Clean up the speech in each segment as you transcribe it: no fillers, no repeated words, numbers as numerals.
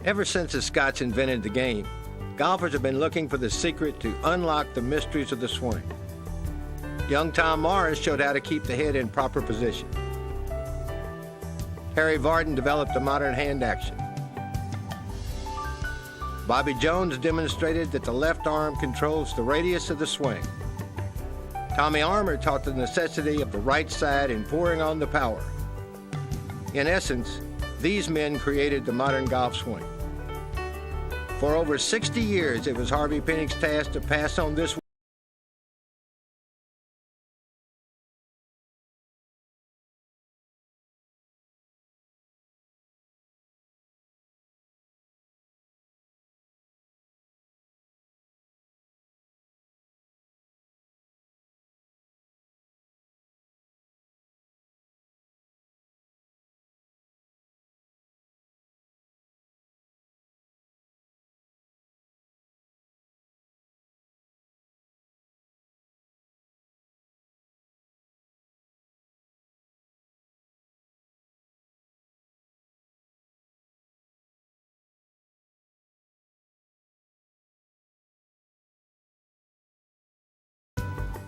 Ever since the Scots invented the game, golfers have been looking for the secret to unlock the mysteries of the swing. Young Tom Morris showed how to keep the head in proper position. Harry Varden developed a modern hand action. Bobby Jones demonstrated that the left arm controls the radius of the swing. Tommy Armour taught the necessity of the right side in pouring on the power. In essence, these men created the modern golf swing. For over 60 years, it was Harvey Penick's task to pass on this.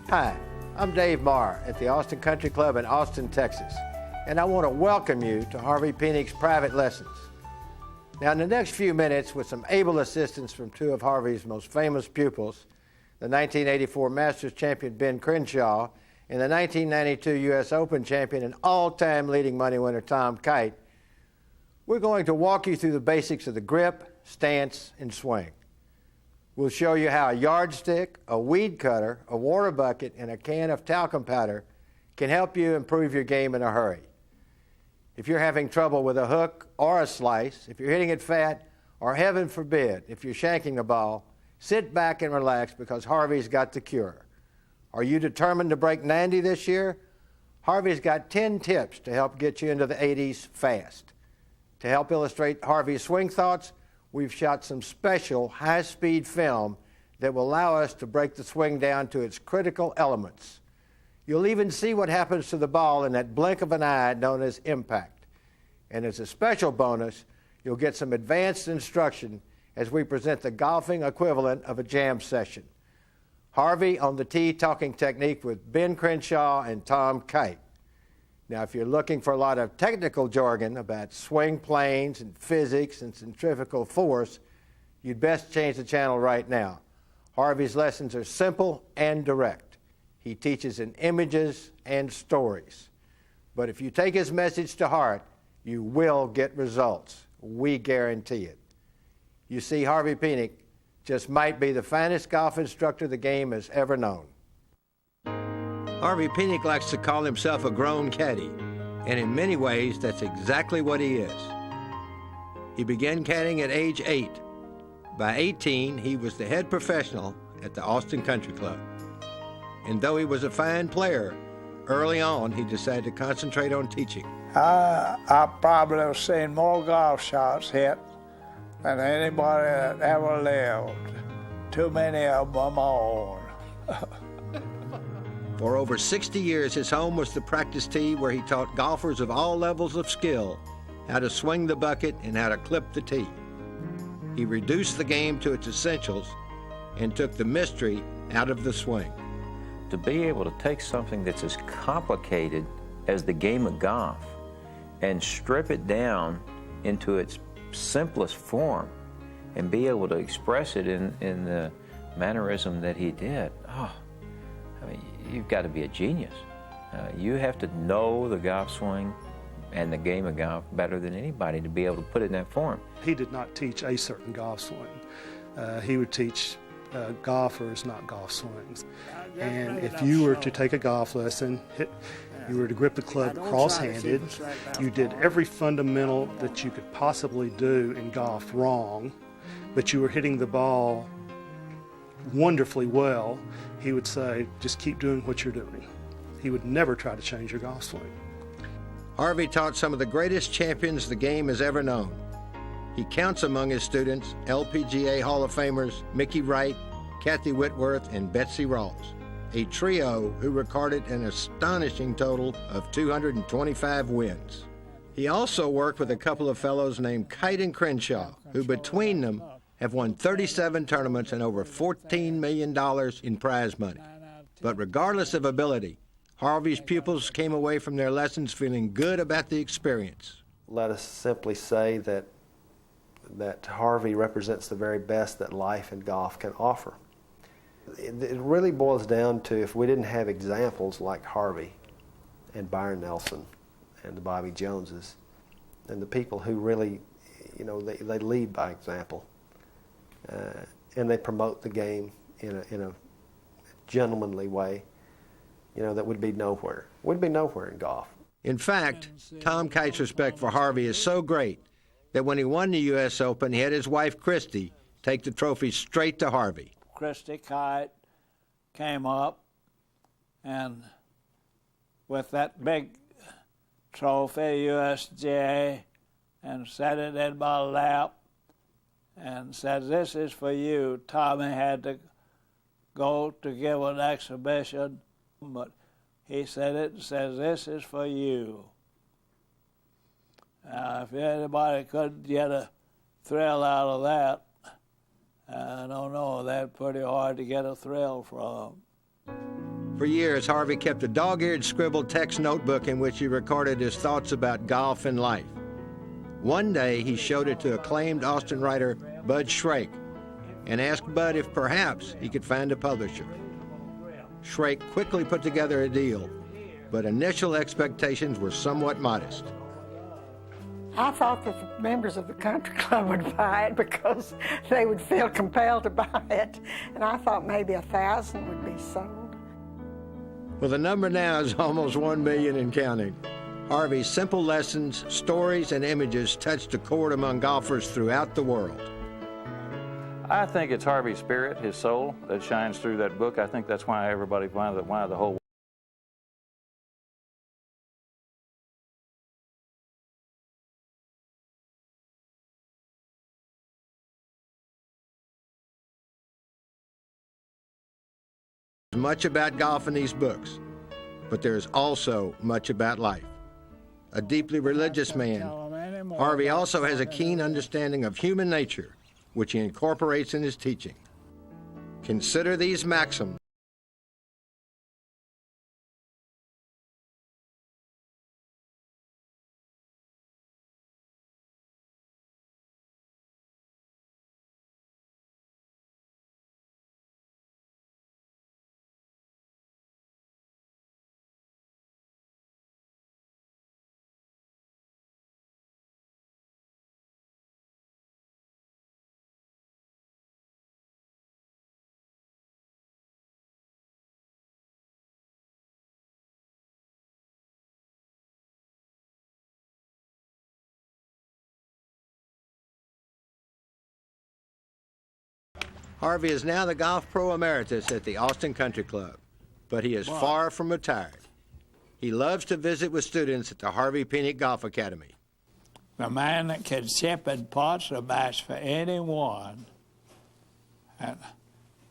Hi, I'm Dave Marr at the Austin Country Club in Austin, Texas, and I want to welcome you to Harvey Penick's private lessons. Now, in the next few minutes, with some able assistance from two of Harvey's most famous pupils, the 1984 Masters champion Ben Crenshaw and the 1992 U.S. Open champion and all-time leading money winner Tom Kite, we're going to walk you through the basics of the grip, stance, and swing. We'll show you how a yardstick, a weed cutter, a water bucket, and a can of talcum powder can help you improve your game in a hurry. If you're having trouble with a hook or a slice, if you're hitting it fat, or heaven forbid, if you're shanking the ball, sit back and relax because Harvey's got the cure. Are you determined to break 90 this year? Harvey's got 10 tips to help get you into the 80s fast. To help illustrate Harvey's swing thoughts, we've shot some special high-speed film that will allow us to break the swing down to its critical elements. You'll even see what happens to the ball in that blink of an eye known as impact. And as a special bonus, you'll get some advanced instruction as we present the golfing equivalent of a jam session. Harvey on the tee talking technique with Ben Crenshaw and Tom Kite. Now, if you're looking for a lot of technical jargon about swing planes and physics and centrifugal force, you'd best change the channel right now. Harvey's lessons are simple and direct. He teaches in images and stories. But if you take his message to heart, you will get results. We guarantee it. You see, Harvey Penick just might be the finest golf instructor the game has ever known. Harvey Penick likes to call himself a grown caddy, and in many ways, that's exactly what he is. He began caddying at age 8. By 18, he was the head professional at the Austin Country Club. And though he was a fine player, early on, he decided to concentrate on teaching. I probably have seen more golf shots hit than anybody that ever lived. Too many of them on. For over 60 years, his home was the practice tee where he taught golfers of all levels of skill how to swing the bucket and how to clip the tee. He reduced the game to its essentials and took the mystery out of the swing. To be able to take something that's as complicated as the game of golf and strip it down into its simplest form and be able to express it in the mannerism that he did, I mean, you've got to be a genius. You have to know the golf swing and the game of golf better than anybody to be able to put it in that form. He did not teach a certain golf swing. He would teach golfers, not golf swings. And if you were to take a golf lesson, you were to grip the club cross-handed, you did every fundamental that you could possibly do in golf wrong, but you were hitting the ball wonderfully well, he would say, just keep doing what you're doing. He would never try to change your golf swing. Harvey taught some of the greatest champions the game has ever known. He counts among his students LPGA Hall of Famers Mickey Wright, Kathy Whitworth, and Betsy Ross, a trio who recorded an astonishing total of 225 wins. He also worked with a couple of fellows named Kite and Crenshaw, who between them have won 37 tournaments and over $14 million in prize money. But regardless of ability, Harvey's pupils came away from their lessons feeling good about the experience. Let us simply say that Harvey represents the very best that life and golf can offer. It really boils down to, if we didn't have examples like Harvey and Byron Nelson and the Bobby Joneses and the people who really, you know, they lead by example, and they promote the game in a gentlemanly way, you know, that would be nowhere. Would be nowhere in golf. In fact, Tom Kite's respect for Harvey is so great that when he won the U.S. Open, he had his wife, Christy, take the trophy straight to Harvey. Christy Kite came up and with that big trophy, USGA, and set it in my lap and said, "This is for you." Tommy had to go to give an exhibition, but he said it and says, "This is for you." If anybody could get a thrill out of that, I don't know, that's pretty hard to get a thrill from. For years, Harvey kept a dog-eared scribbled text notebook in which he recorded his thoughts about golf and life. One day, he showed it to acclaimed Austin writer Bud Shrake and asked Bud if perhaps he could find a publisher. Shrake quickly put together a deal, but initial expectations were somewhat modest. I thought that the members of the country club would buy it because they would feel compelled to buy it, and I thought maybe 1,000 would be sold. Well, the number now is almost 1 million and counting. Harvey's simple lessons, stories, and images touched a chord among golfers throughout the world. I think it's Harvey's spirit, his soul, that shines through that book. I think that's why why the whole much about golf in these books, but there is also much about life. A deeply religious man, Harvey also has a keen understanding of human nature, which he incorporates in his teaching. Consider these maxims. Harvey is now the golf pro emeritus at the Austin Country Club, but he is far from retired. He loves to visit with students at the Harvey Penick Golf Academy. The man that can chip and pot's a match for anyone. And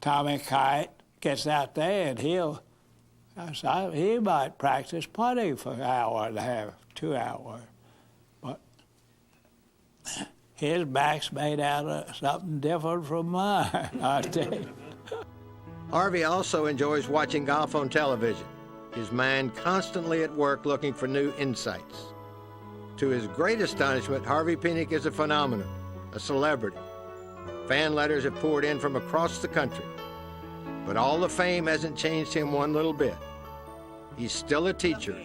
Tommy Kite gets out there and he might practice putting for an hour and a half, 2 hours. But his back's made out of something different from mine, I tell you. Harvey also enjoys watching golf on television, his mind constantly at work looking for new insights. To his great astonishment, Harvey Penick is a phenomenon, a celebrity. Fan letters have poured in from across the country. But all the fame hasn't changed him one little bit. He's still a teacher,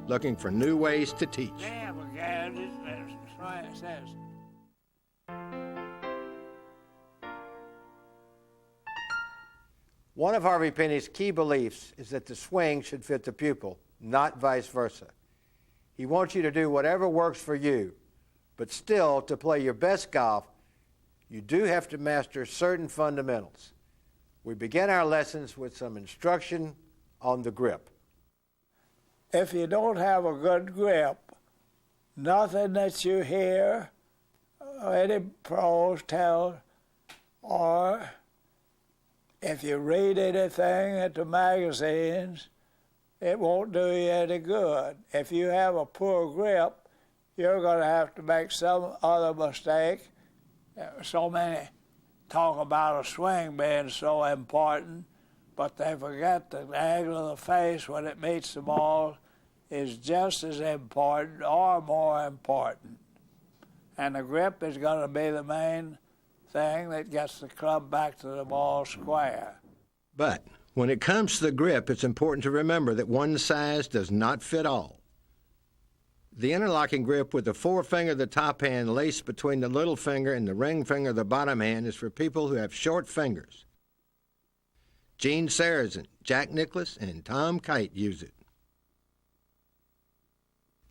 looking for new ways to teach. One of Harvey Penick's key beliefs is that the swing should fit the pupil, not vice versa. He wants you to do whatever works for you, but still, to play your best golf, you do have to master certain fundamentals. We begin our lessons with some instruction on the grip. If you don't have a good grip, nothing that you hear or any pros tell, or if you read anything at the magazines, it won't do you any good. If you have a poor grip, you're going to have to make some other mistake. So many talk about a swing being so important, but they forget that the angle of the face when it meets the ball is just as important or more important. And the grip is going to be the main thing that gets the club back to the ball square. But when it comes to the grip, it's important to remember that one size does not fit all. The interlocking grip with the forefinger of the top hand laced between the little finger and the ring finger of the bottom hand is for people who have short fingers. Gene Sarazen, Jack Nicklaus, and Tom Kite use it.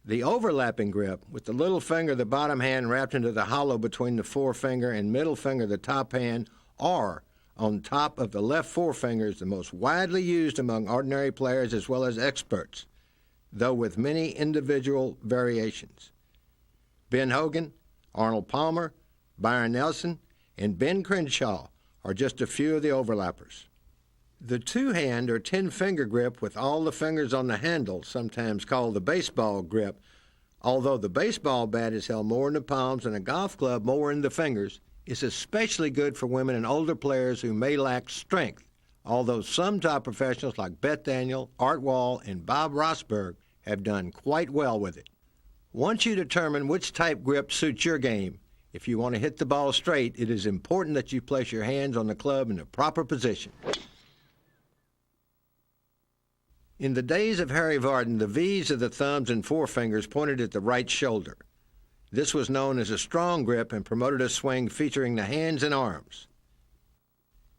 The overlapping grip with the little finger of the bottom hand wrapped into the hollow between the forefinger and middle finger of the top hand or on top of the left forefinger is the most widely used among ordinary players as well as experts, though with many individual variations. Ben Hogan, Arnold Palmer, Byron Nelson, and Ben Crenshaw are just a few of the overlappers. The two-hand or 10-finger grip with all the fingers on the handle, sometimes called the baseball grip, although the baseball bat is held more in the palms and a golf club more in the fingers, is especially good for women and older players who may lack strength, although some top professionals like Beth Daniel, Art Wall, and Bob Rosberg have done quite well with it. Once you determine which type grip suits your game, if you want to hit the ball straight, it is important that you place your hands on the club in the proper position. In the days of Harry Vardon, the V's of the thumbs and forefingers pointed at the right shoulder. This was known as a strong grip and promoted a swing featuring the hands and arms.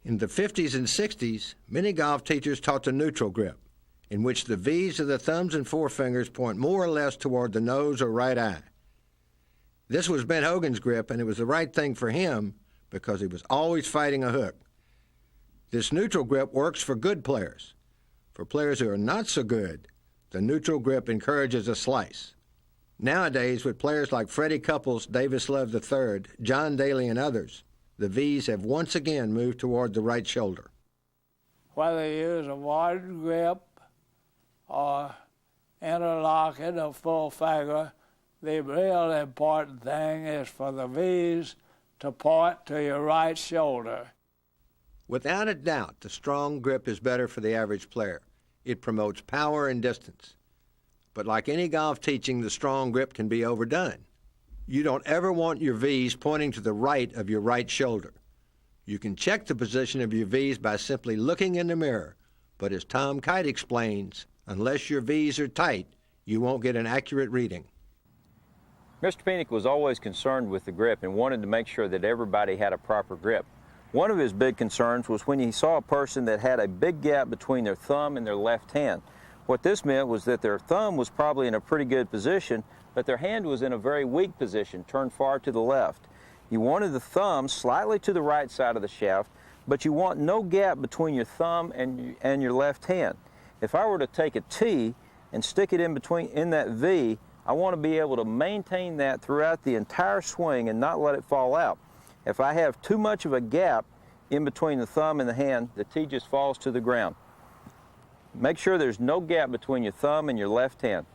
In the 50s and 60s, many golf teachers taught the neutral grip, in which the V's of the thumbs and forefingers point more or less toward the nose or right eye. This was Ben Hogan's grip, and it was the right thing for him because he was always fighting a hook. This neutral grip works for good players. For players who are not so good, the neutral grip encourages a slice. Nowadays, with players like Freddie Couples, Davis Love III, John Daly, and others, the V's have once again moved toward the right shoulder. Whether you use a wide grip or interlocking a full finger, the real important thing is for the V's to point to your right shoulder. Without a doubt, the strong grip is better for the average player. It promotes power and distance. But like any golf teaching, the strong grip can be overdone. You don't ever want your V's pointing to the right of your right shoulder. You can check the position of your V's by simply looking in the mirror, but as Tom Kite explains, unless your V's are tight, you won't get an accurate reading. Mr. Penick was always concerned with the grip and wanted to make sure that everybody had a proper grip. One of his big concerns was when he saw a person that had a big gap between their thumb and their left hand. What this meant was that their thumb was probably in a pretty good position, but their hand was in a very weak position, turned far to the left. You wanted the thumb slightly to the right side of the shaft, but you want no gap between your thumb and your left hand. If I were to take a T and stick it in that V, I want to be able to maintain that throughout the entire swing and not let it fall out. If I have too much of a gap in between the thumb and the hand, the tee just falls to the ground. Make sure there's no gap between your thumb and your left hand.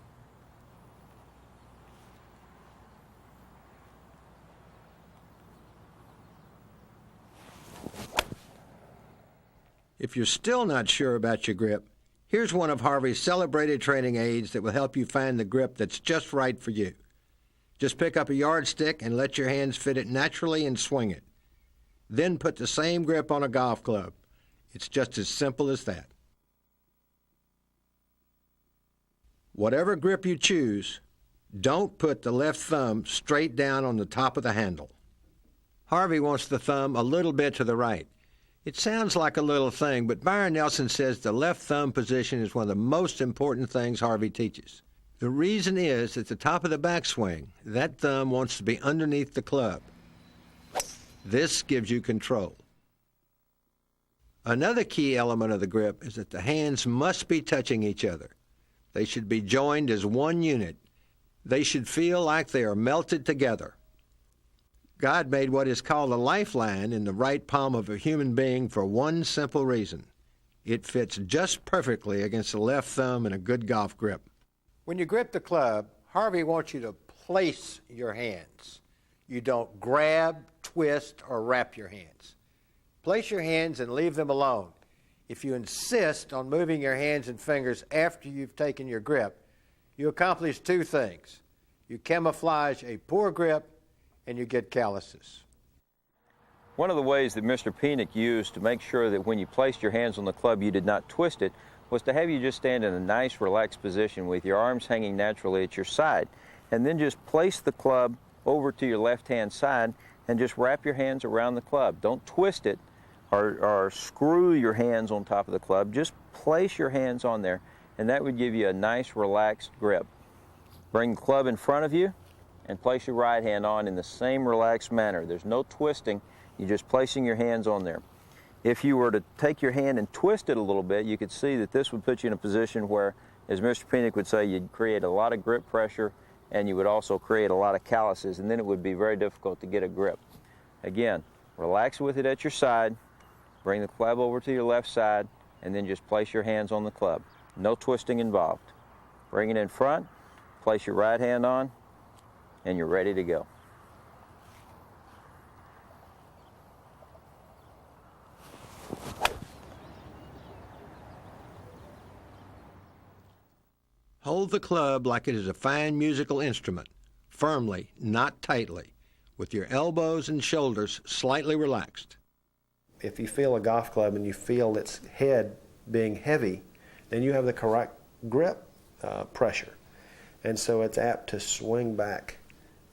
If you're still not sure about your grip, here's one of Harvey's celebrated training aids that will help you find the grip that's just right for you. Just pick up a yardstick and let your hands fit it naturally and swing it. Then put the same grip on a golf club. It's just as simple as that. Whatever grip you choose, don't put the left thumb straight down on the top of the handle. Harvey wants the thumb a little bit to the right. It sounds like a little thing, but Byron Nelson says the left thumb position is one of the most important things Harvey teaches. The reason is at the top of the backswing, that thumb wants to be underneath the club. This gives you control. Another key element of the grip is that the hands must be touching each other. They should be joined as one unit. They should feel like they are melted together. God made what is called a lifeline in the right palm of a human being for one simple reason. It fits just perfectly against the left thumb in a good golf grip. When you grip the club, Harvey wants you to place your hands. You don't grab, twist, or wrap your hands. Place your hands and leave them alone. If you insist on moving your hands and fingers after you've taken your grip, you accomplish two things. You camouflage a poor grip, and you get calluses. One of the ways that Mr. Penick used to make sure that when you placed your hands on the club you did not twist it was to have you just stand in a nice relaxed position with your arms hanging naturally at your side, and then just place the club over to your left-hand side and just wrap your hands around the club. Don't twist it or screw your hands on top of the club. Just place your hands on there, and that would give you a nice relaxed grip. Bring the club in front of you and place your right hand on in the same relaxed manner. There's no twisting. You're just placing your hands on there. If you were to take your hand and twist it a little bit, you could see that this would put you in a position where, as Mr. Penick would say, you'd create a lot of grip pressure, and you would also create a lot of calluses, and then it would be very difficult to get a grip. Again, relax with it at your side, bring the club over to your left side, and then just place your hands on the club. No twisting involved. Bring it in front, place your right hand on, and you're ready to go. Hold the club like it is a fine musical instrument, firmly, not tightly, with your elbows and shoulders slightly relaxed. If you feel a golf club and you feel its head being heavy, then you have the correct grip pressure. And so it's apt to swing back,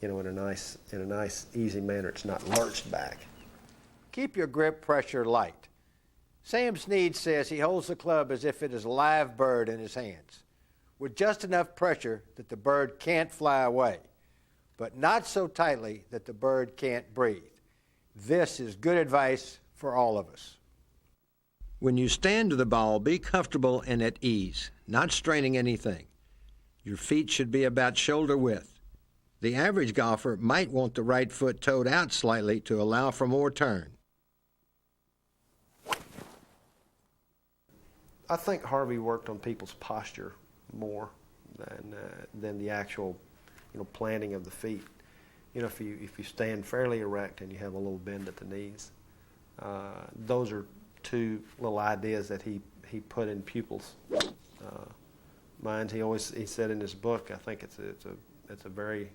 in a nice, easy manner. It's not lurched back. Keep your grip pressure light. Sam Snead says he holds the club as if it is a live bird in his hands, with just enough pressure that the bird can't fly away, but not so tightly that the bird can't breathe. This is good advice for all of us. When you stand to the ball, be comfortable and at ease, not straining anything. Your feet should be about shoulder width. The average golfer might want the right foot toed out slightly to allow for more turn. I think Harvey worked on people's posture more than the actual, planting of the feet. If you stand fairly erect and you have a little bend at the knees, those are two little ideas that he put in pupils' minds. He said in his book, I think it's a very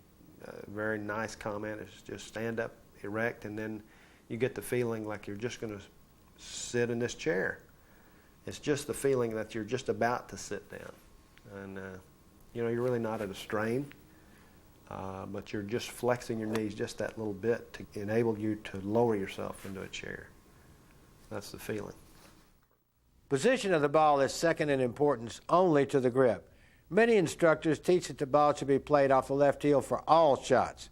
very nice comment. It's just stand up erect, and then you get the feeling like you're just going to sit in this chair. It's just the feeling that you're just about to sit down. And, you're really not at a strain, but you're just flexing your knees just that little bit to enable you to lower yourself into a chair. That's the feeling. Position of the ball is second in importance only to the grip. Many instructors teach that the ball should be played off the left heel for all shots.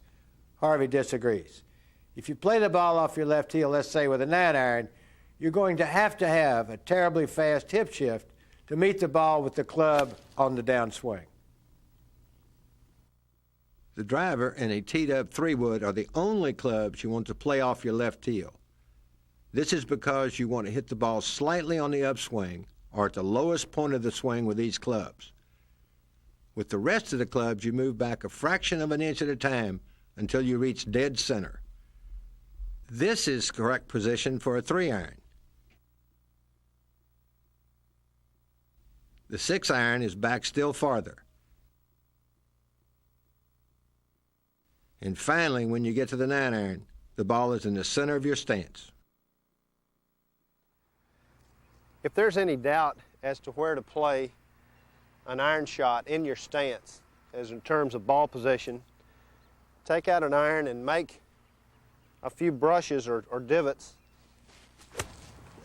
Harvey disagrees. If you play the ball off your left heel, let's say with a 9-iron, you're going to have a terribly fast hip shift to meet the ball with the club on the downswing. The driver and a teed-up 3-wood are the only clubs you want to play off your left heel. This is because you want to hit the ball slightly on the upswing or at the lowest point of the swing with these clubs. With the rest of the clubs, you move back a fraction of an inch at a time until you reach dead center. This is correct position for a 3-iron. The 6-iron is back still farther. And finally, when you get to the 9-iron, the ball is in the center of your stance. If there's any doubt as to where to play an iron shot in your stance, as in terms of ball position, take out an iron and make a few brushes or divots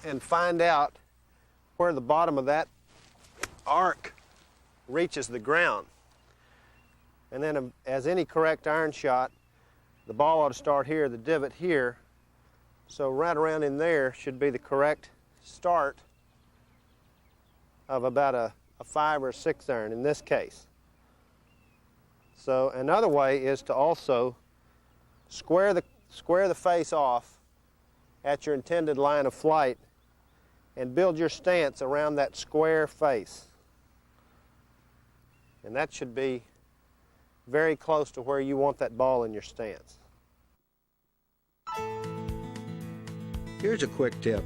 and find out where the bottom of that arc reaches the ground. And then, as any correct iron shot, the ball ought to start here, the divot here. So right around in there should be the correct start of about a 5 or a 6-iron in this case. So another way is to also square the face off at your intended line of flight and build your stance around that square face. And that should be very close to where you want that ball in your stance. Here's a quick tip.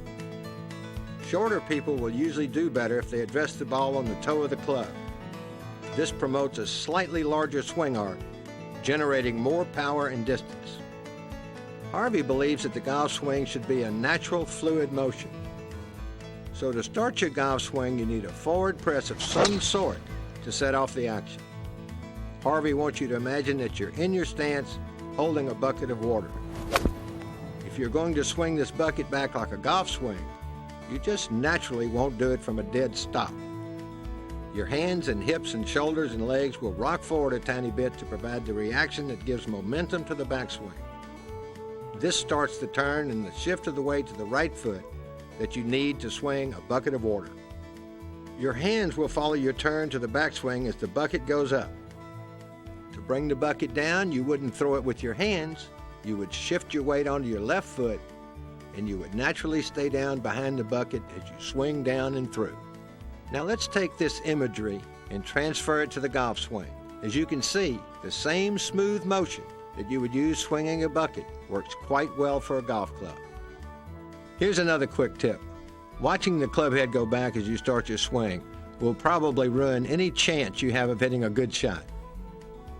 Shorter people will usually do better if they address the ball on the toe of the club. This promotes a slightly larger swing arc, generating more power and distance. Harvey believes that the golf swing should be a natural, fluid motion. So to start your golf swing, you need a forward press of some sort to set off the action. Harvey wants you to imagine that you're in your stance holding a bucket of water. If you're going to swing this bucket back like a golf swing, you just naturally won't do it from a dead stop. Your hands and hips and shoulders and legs will rock forward a tiny bit to provide the reaction that gives momentum to the backswing. This starts the turn and the shift of the weight to the right foot that you need to swing a bucket of water. Your hands will follow your turn to the backswing as the bucket goes up. To bring the bucket down, you wouldn't throw it with your hands. You would shift your weight onto your left foot, and you would naturally stay down behind the bucket as you swing down and through. Now let's take this imagery and transfer it to the golf swing. As you can see, the same smooth motion that you would use swinging a bucket works quite well for a golf club. Here's another quick tip. Watching the club head go back as you start your swing will probably ruin any chance you have of hitting a good shot.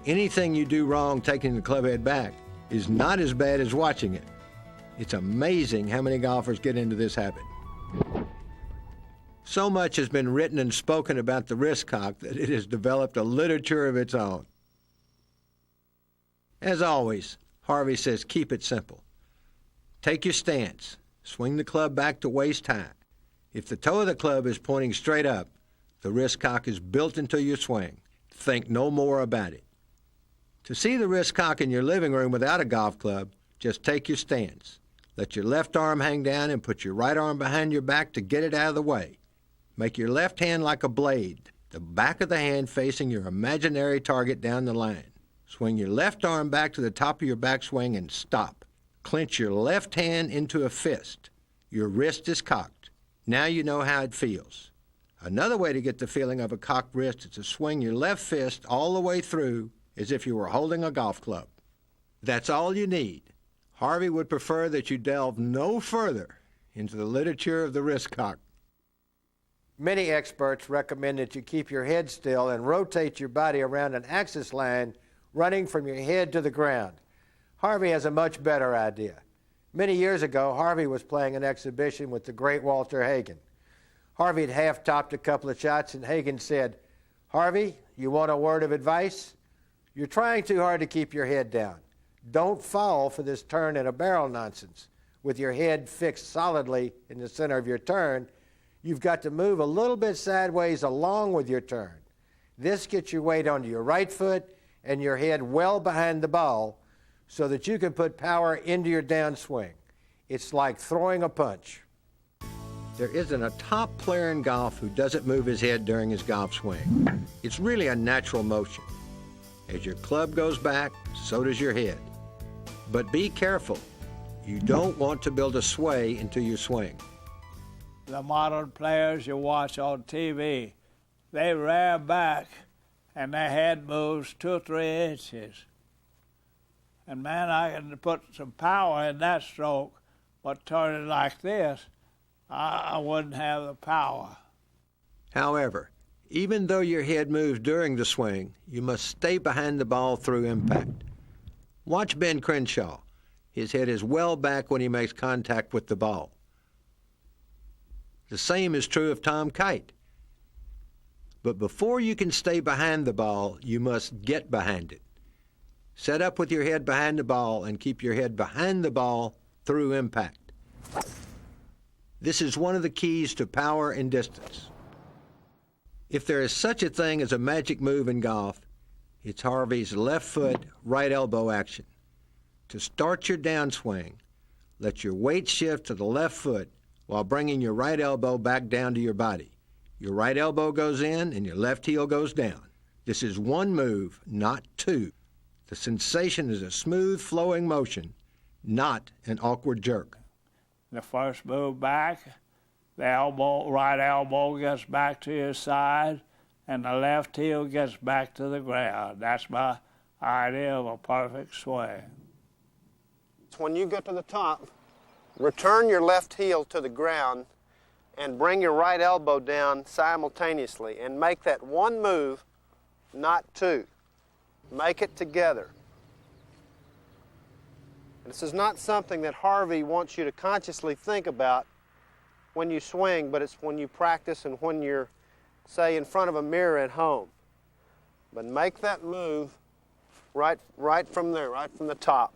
Anything you do wrong taking the club head back is not as bad as watching it. It's amazing how many golfers get into this habit. So much has been written and spoken about the wrist cock that it has developed a literature of its own. As always, Harvey says keep it simple. Take your stance. Swing the club back to waist high. If the toe of the club is pointing straight up, the wrist cock is built into your swing. Think no more about it. To see the wrist cock in your living room without a golf club, just take your stance. Let your left arm hang down and put your right arm behind your back to get it out of the way. Make your left hand like a blade, the back of the hand facing your imaginary target down the line. Swing your left arm back to the top of your backswing and stop. Clench your left hand into a fist. Your wrist is cocked. Now you know how it feels. Another way to get the feeling of a cocked wrist is to swing your left fist all the way through as if you were holding a golf club. That's all you need. Harvey would prefer that you delve no further into the literature of the wrist cock. Many experts recommend that you keep your head still and rotate your body around an axis line running from your head to the ground. Harvey has a much better idea. Many years ago, Harvey was playing an exhibition with the great Walter Hagen. Harvey had half-topped a couple of shots, and Hagen said, "Harvey, you want a word of advice? You're trying too hard to keep your head down. Don't fall for this turn in a barrel nonsense. With your head fixed solidly in the center of your turn, you've got to move a little bit sideways along with your turn. This gets your weight onto your right foot and your head well behind the ball so that you can put power into your downswing. It's like throwing a punch." There isn't a top player in golf who doesn't move his head during his golf swing. It's really a natural motion. As your club goes back, so does your head. But be careful. You don't want to build a sway into your swing. The modern players you watch on TV, they rear back and their head moves 2 or 3 inches. And man, I can put some power in that stroke, but turning like this, I wouldn't have the power. However, even though your head moves during the swing, you must stay behind the ball through impact. Watch Ben Crenshaw. His head is well back when he makes contact with the ball. The same is true of Tom Kite. But before you can stay behind the ball, you must get behind it. Set up with your head behind the ball and keep your head behind the ball through impact. This is one of the keys to power and distance. If there is such a thing as a magic move in golf, it's Harvey's left foot, right elbow action. To start your downswing, let your weight shift to the left foot while bringing your right elbow back down to your body. Your right elbow goes in and your left heel goes down. This is one move, not two. The sensation is a smooth flowing motion, not an awkward jerk. The first move back, the right elbow gets back to your side, and the left heel gets back to the ground. That's my idea of a perfect swing. When you get to the top, return your left heel to the ground and bring your right elbow down simultaneously and make that one move, not two. Make it together. This is not something that Harvey wants you to consciously think about when you swing, but it's when you practice and when you're, say, in front of a mirror at home. But make that move right from there, right from the top.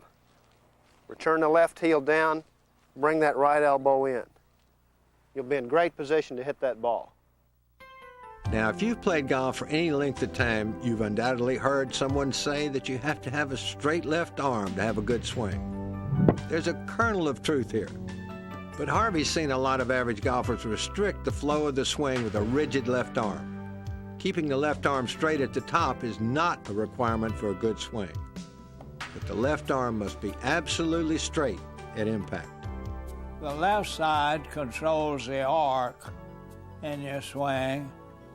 Return the left heel down, bring that right elbow in. You'll be in great position to hit that ball. Now, if you've played golf for any length of time, you've undoubtedly heard someone say that you have to have a straight left arm to have a good swing. There's a kernel of truth here. But Harvey's seen a lot of average golfers restrict the flow of the swing with a rigid left arm. Keeping the left arm straight at the top is not a requirement for a good swing. But the left arm must be absolutely straight at impact. The left side controls the arc in your swing,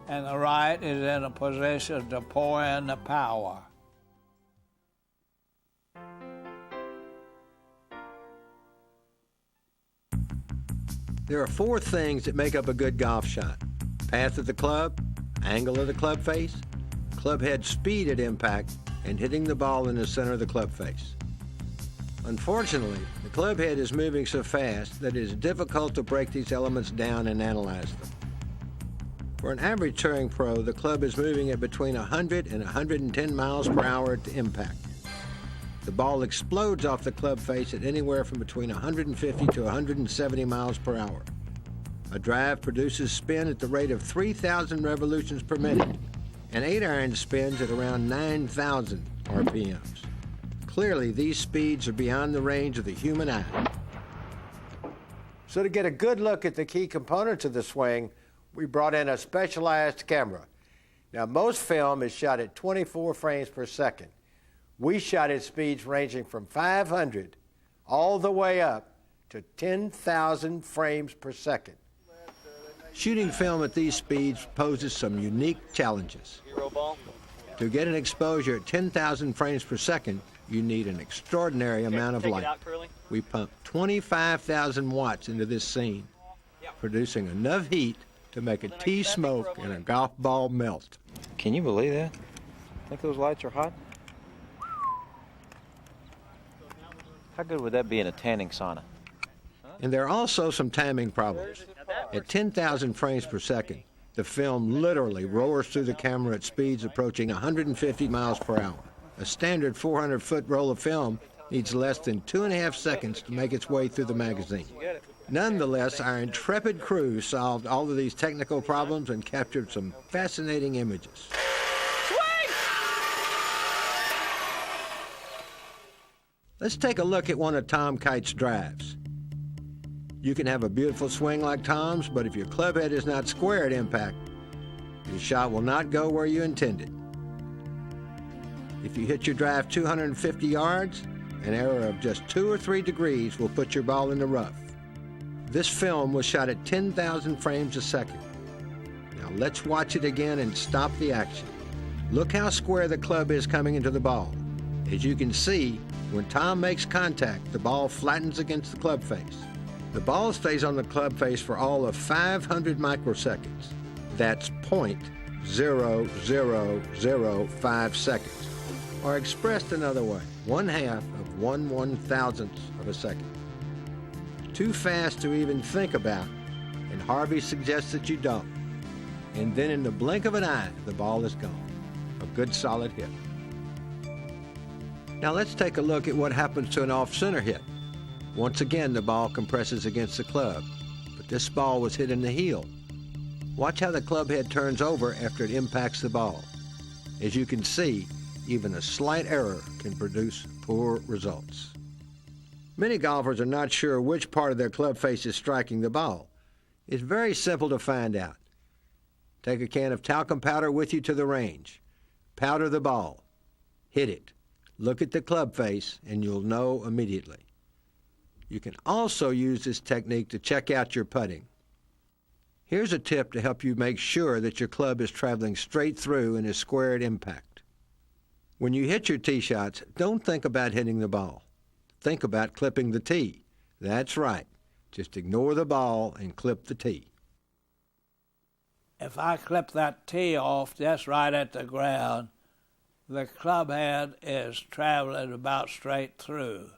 and the right is in a position to pour in the power. There are four things that make up a good golf shot: path of the club, angle of the club face, club head speed at impact, and hitting the ball in the center of the club face. Unfortunately, the club head is moving so fast that it is difficult to break these elements down and analyze them. For an average touring pro, the club is moving at between 100 and 110 miles per hour at impact. The ball explodes off the club face at anywhere from between 150 to 170 miles per hour. A drive produces spin at the rate of 3,000 revolutions per minute, and 8-iron spins at around 9,000 RPMs. Clearly, these speeds are beyond the range of the human eye. So to get a good look at the key components of the swing, we brought in a specialized camera. Now, most film is shot at 24 frames per second. We shot at speeds ranging from 500 all the way up to 10,000 frames per second. Shooting film at these speeds poses some unique challenges. To get an exposure at 10,000 frames per second, you need an extraordinary amount of light. We pumped 25,000 watts into this scene, producing enough heat to make a tea smoke and a golf ball melt. Can you believe that? Think those lights are hot? How good would that be in a tanning sauna? And there are also some timing problems. At 10,000 frames per second, the film literally roars through the camera at speeds approaching 150 miles per hour. A standard 400-foot roll of film needs less than 2.5 seconds to make its way through the magazine. Nonetheless, our intrepid crew solved all of these technical problems and captured some fascinating images. Let's take a look at one of Tom Kite's drives. You can have a beautiful swing like Tom's, but if your club head is not square at impact, your shot will not go where you intended. If you hit your drive 250 yards, an error of just 2 or 3 degrees will put your ball in the rough. This film was shot at 10,000 frames a second. Now let's watch it again and stop the action. Look how square the club is coming into the ball. As you can see, when Tom makes contact, the ball flattens against the club face. The ball stays on the club face for all of 500 microseconds. That's 0.0005 seconds. Or expressed another way, 1/2 of 1/1000th of a second. Too fast to even think about, and Harvey suggests that you don't. And then in the blink of an eye, the ball is gone. A good solid hit. Now let's take a look at what happens to an off-center hit. Once again, the ball compresses against the club, but this ball was hit in the heel. Watch how the club head turns over after it impacts the ball. As you can see, even a slight error can produce poor results. Many golfers are not sure which part of their club face is striking the ball. It's very simple to find out. Take a can of talcum powder with you to the range. Powder the ball. Hit it. Look at the club face and you'll know immediately. You can also use this technique to check out your putting. Here's a tip to help you make sure that your club is traveling straight through and is square at impact. When you hit your tee shots, don't think about hitting the ball. Think about clipping the tee. That's right. Just ignore the ball and clip the tee. If I clip that tee off just right at the ground, the club head is traveling about straight through.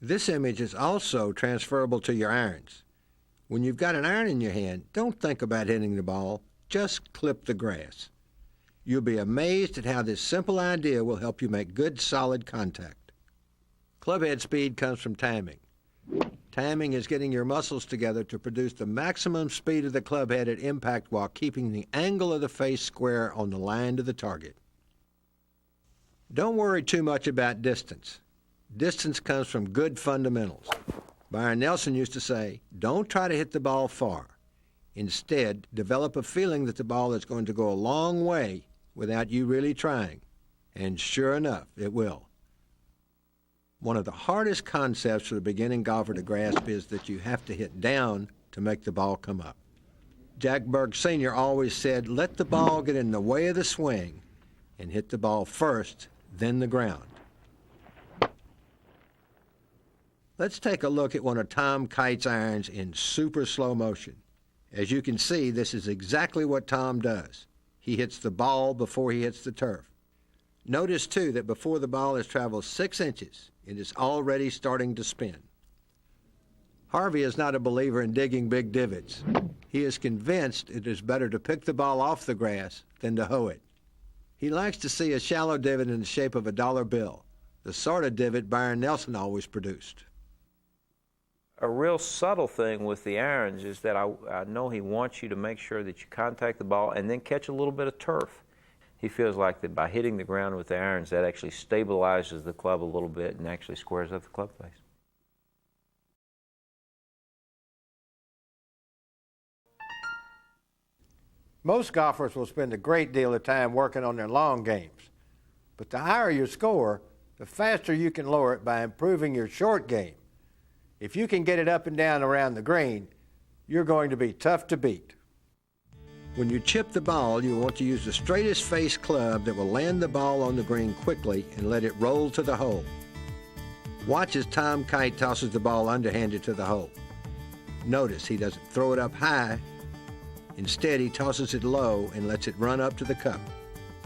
This image is also transferable to your irons. When you've got an iron in your hand, don't think about hitting the ball. Just clip the grass. You'll be amazed at how this simple idea will help you make good, solid contact. Clubhead speed comes from timing. Timing is getting your muscles together to produce the maximum speed of the clubhead at impact while keeping the angle of the face square on the line to the target. Don't worry too much about distance. Distance comes from good fundamentals. Byron Nelson used to say, don't try to hit the ball far. Instead, develop a feeling that the ball is going to go a long way without you really trying. And sure enough, it will. One of the hardest concepts for the beginning golfer to grasp is that you have to hit down to make the ball come up. Jack Berg Sr. always said, let the ball get in the way of the swing and hit the ball first, then the ground. Let's take a look at one of Tom Kite's irons in super slow motion. As you can see, this is exactly what Tom does. He hits the ball before he hits the turf. Notice, too, that before the ball has traveled 6 inches, it is already starting to spin. Harvey is not a believer in digging big divots. He is convinced it is better to pick the ball off the grass than to hoe it. He likes to see a shallow divot in the shape of a dollar bill, the sort of divot Byron Nelson always produced. A real subtle thing with the irons is that I know he wants you to make sure that you contact the ball and then catch a little bit of turf. He feels like that by hitting the ground with the irons, that actually stabilizes the club a little bit and actually squares up the club face. Most golfers will spend a great deal of time working on their long games. But the higher your score, the faster you can lower it by improving your short game. If you can get it up and down around the green, you're going to be tough to beat. When you chip the ball, you want to use the straightest face club that will land the ball on the green quickly and let it roll to the hole. Watch as Tom Kite tosses the ball underhanded to the hole. Notice he doesn't throw it up high. Instead, he tosses it low and lets it run up to the cup.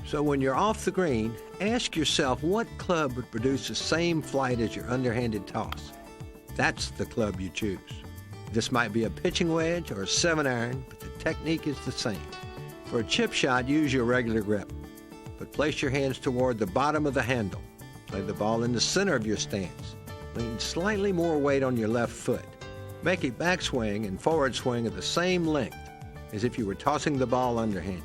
So when you're off the green, ask yourself what club would produce the same flight as your underhanded toss. That's the club you choose. This might be a pitching wedge or a 7-iron, but the technique is the same. For a chip shot, use your regular grip, but place your hands toward the bottom of the handle. Lay the ball in the center of your stance. Lean slightly more weight on your left foot. Make a backswing and forward swing of the same length as if you were tossing the ball underhanded.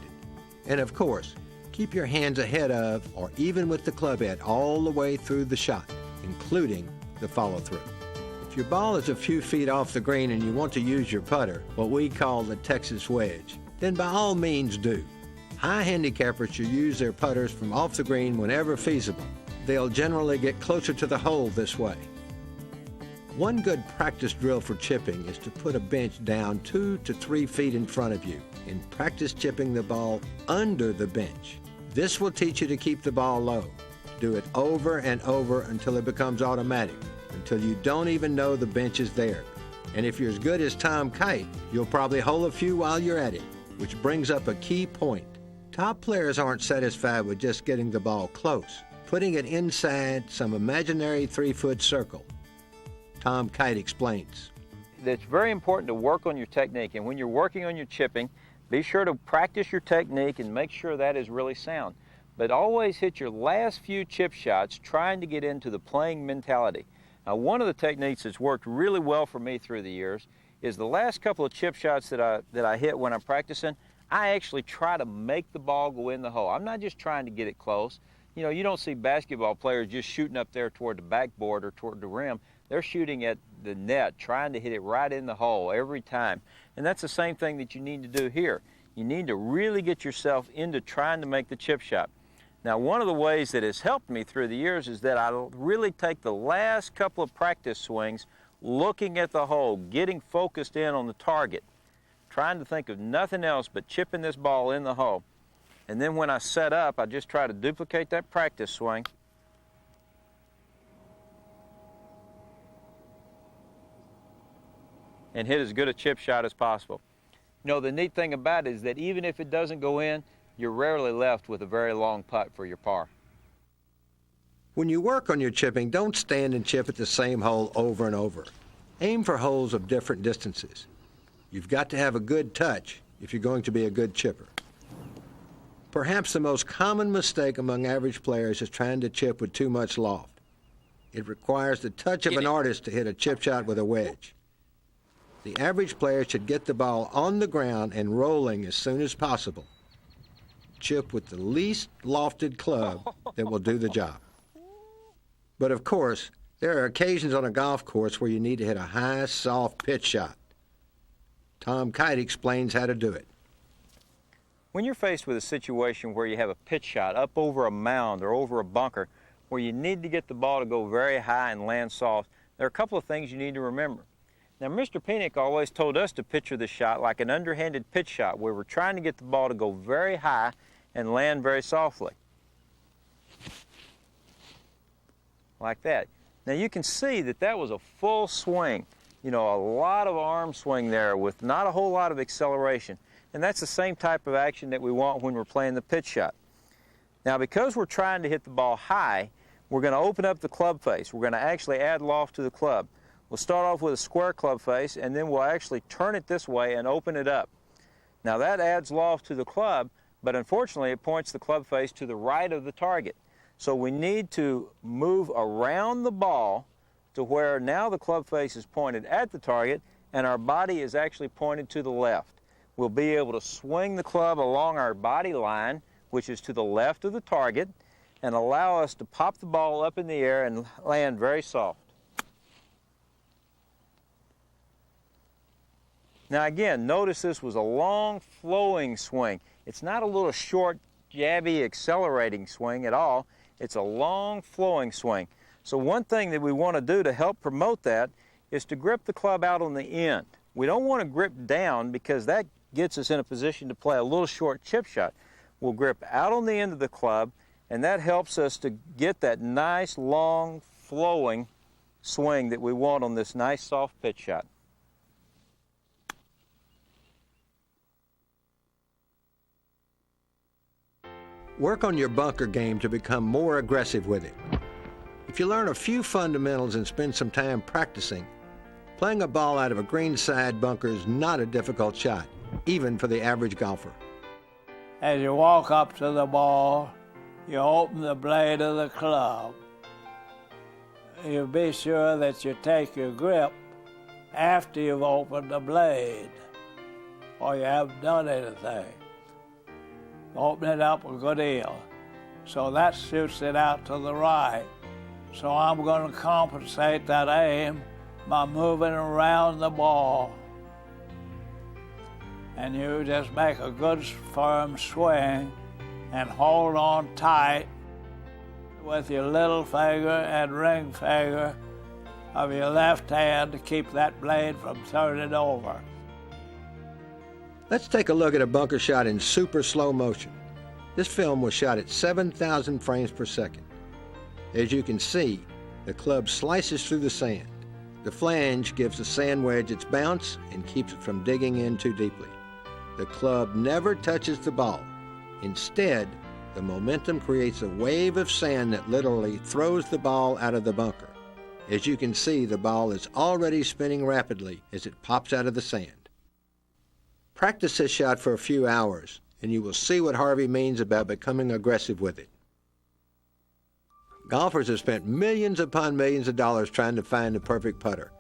And of course, keep your hands ahead of or even with the club head all the way through the shot, including the follow-through. If your ball is a few feet off the green and you want to use your putter, what we call the Texas wedge, then by all means do. High handicappers should use their putters from off the green whenever feasible. They'll generally get closer to the hole this way. One good practice drill for chipping is to put a bench down 2 to 3 feet in front of you and practice chipping the ball under the bench. This will teach you to keep the ball low. Do it over and over until it becomes automatic, until you don't even know the bench is there. And if you're as good as Tom Kite, you'll probably hole a few while you're at it, which brings up a key point. Top players aren't satisfied with just getting the ball close, putting it inside some imaginary 3-foot circle. Tom Kite explains. It's very important to work on your technique, and when you're working on your chipping, be sure to practice your technique and make sure that is really sound. But always hit your last few chip shots trying to get into the playing mentality. Now, one of the techniques that's worked really well for me through the years is the last couple of chip shots that I hit when I'm practicing, I actually try to make the ball go in the hole. I'm not just trying to get it close. You know, you don't see basketball players just shooting up there toward the backboard or toward the rim. They're shooting at the net, trying to hit it right in the hole every time. And that's the same thing that you need to do here. You need to really get yourself into trying to make the chip shot. Now, one of the ways that has helped me through the years is that I really take the last couple of practice swings looking at the hole, getting focused in on the target, trying to think of nothing else but chipping this ball in the hole. And then when I set up, I just try to duplicate that practice swing. And hit as good a chip shot as possible. You know, the neat thing about it is that even if it doesn't go in, you're rarely left with a very long putt for your par. When you work on your chipping, don't stand and chip at the same hole over and over. Aim for holes of different distances. You've got to have a good touch if you're going to be a good chipper. Perhaps the most common mistake among average players is trying to chip with too much loft. It requires the touch of an artist to hit a chip shot with a wedge. The average player should get the ball on the ground and rolling as soon as possible. Chip with the least lofted club that will do the job. But of course, there are occasions on a golf course where you need to hit a high, soft pitch shot. Tom Kite explains how to do it. When you're faced with a situation where you have a pitch shot up over a mound or over a bunker where you need to get the ball to go very high and land soft, there are a couple of things you need to remember. Now, Mr. Penick always told us to picture the shot like an underhanded pitch shot where we're trying to get the ball to go very high and land very softly. Like that. Now you can see that that was a full swing. You know, a lot of arm swing there with not a whole lot of acceleration. And that's the same type of action that we want when we're playing the pitch shot. Now, because we're trying to hit the ball high, we're going to open up the club face. We're going to actually add loft to the club. We'll start off with a square club face, and then we'll actually turn it this way and open it up. Now, that adds loft to the club, but unfortunately, it points the club face to the right of the target. So we need to move around the ball to where now the club face is pointed at the target, and our body is actually pointed to the left. We'll be able to swing the club along our body line, which is to the left of the target, and allow us to pop the ball up in the air and land very soft. Now again, notice this was a long flowing swing. It's not a little short, jabby, accelerating swing at all. It's a long flowing swing. So one thing that we want to do to help promote that is to grip the club out on the end. We don't want to grip down because that gets us in a position to play a little short chip shot. We'll grip out on the end of the club, and that helps us to get that nice, long, flowing swing that we want on this nice, soft pitch shot. Work on your bunker game to become more aggressive with it. If you learn a few fundamentals and spend some time practicing, playing a ball out of a greenside bunker is not a difficult shot, even for the average golfer. As you walk up to the ball, you open the blade of the club. You be sure that you take your grip after you've opened the blade, or you haven't done anything. Open it up a good deal. So that shoots it out to the right. So I'm going to compensate that aim by moving around the ball. And you just make a good firm swing and hold on tight with your little finger and ring finger of your left hand to keep that blade from turning over. Let's take a look at a bunker shot in super slow motion. This film was shot at 7,000 frames per second. As you can see, the club slices through the sand. The flange gives the sand wedge its bounce and keeps it from digging in too deeply. The club never touches the ball. Instead, the momentum creates a wave of sand that literally throws the ball out of the bunker. As you can see, the ball is already spinning rapidly as it pops out of the sand. Practice this shot for a few hours, and you will see what Harvey means about becoming aggressive with it. Golfers have spent millions upon millions of dollars trying to find the perfect putter.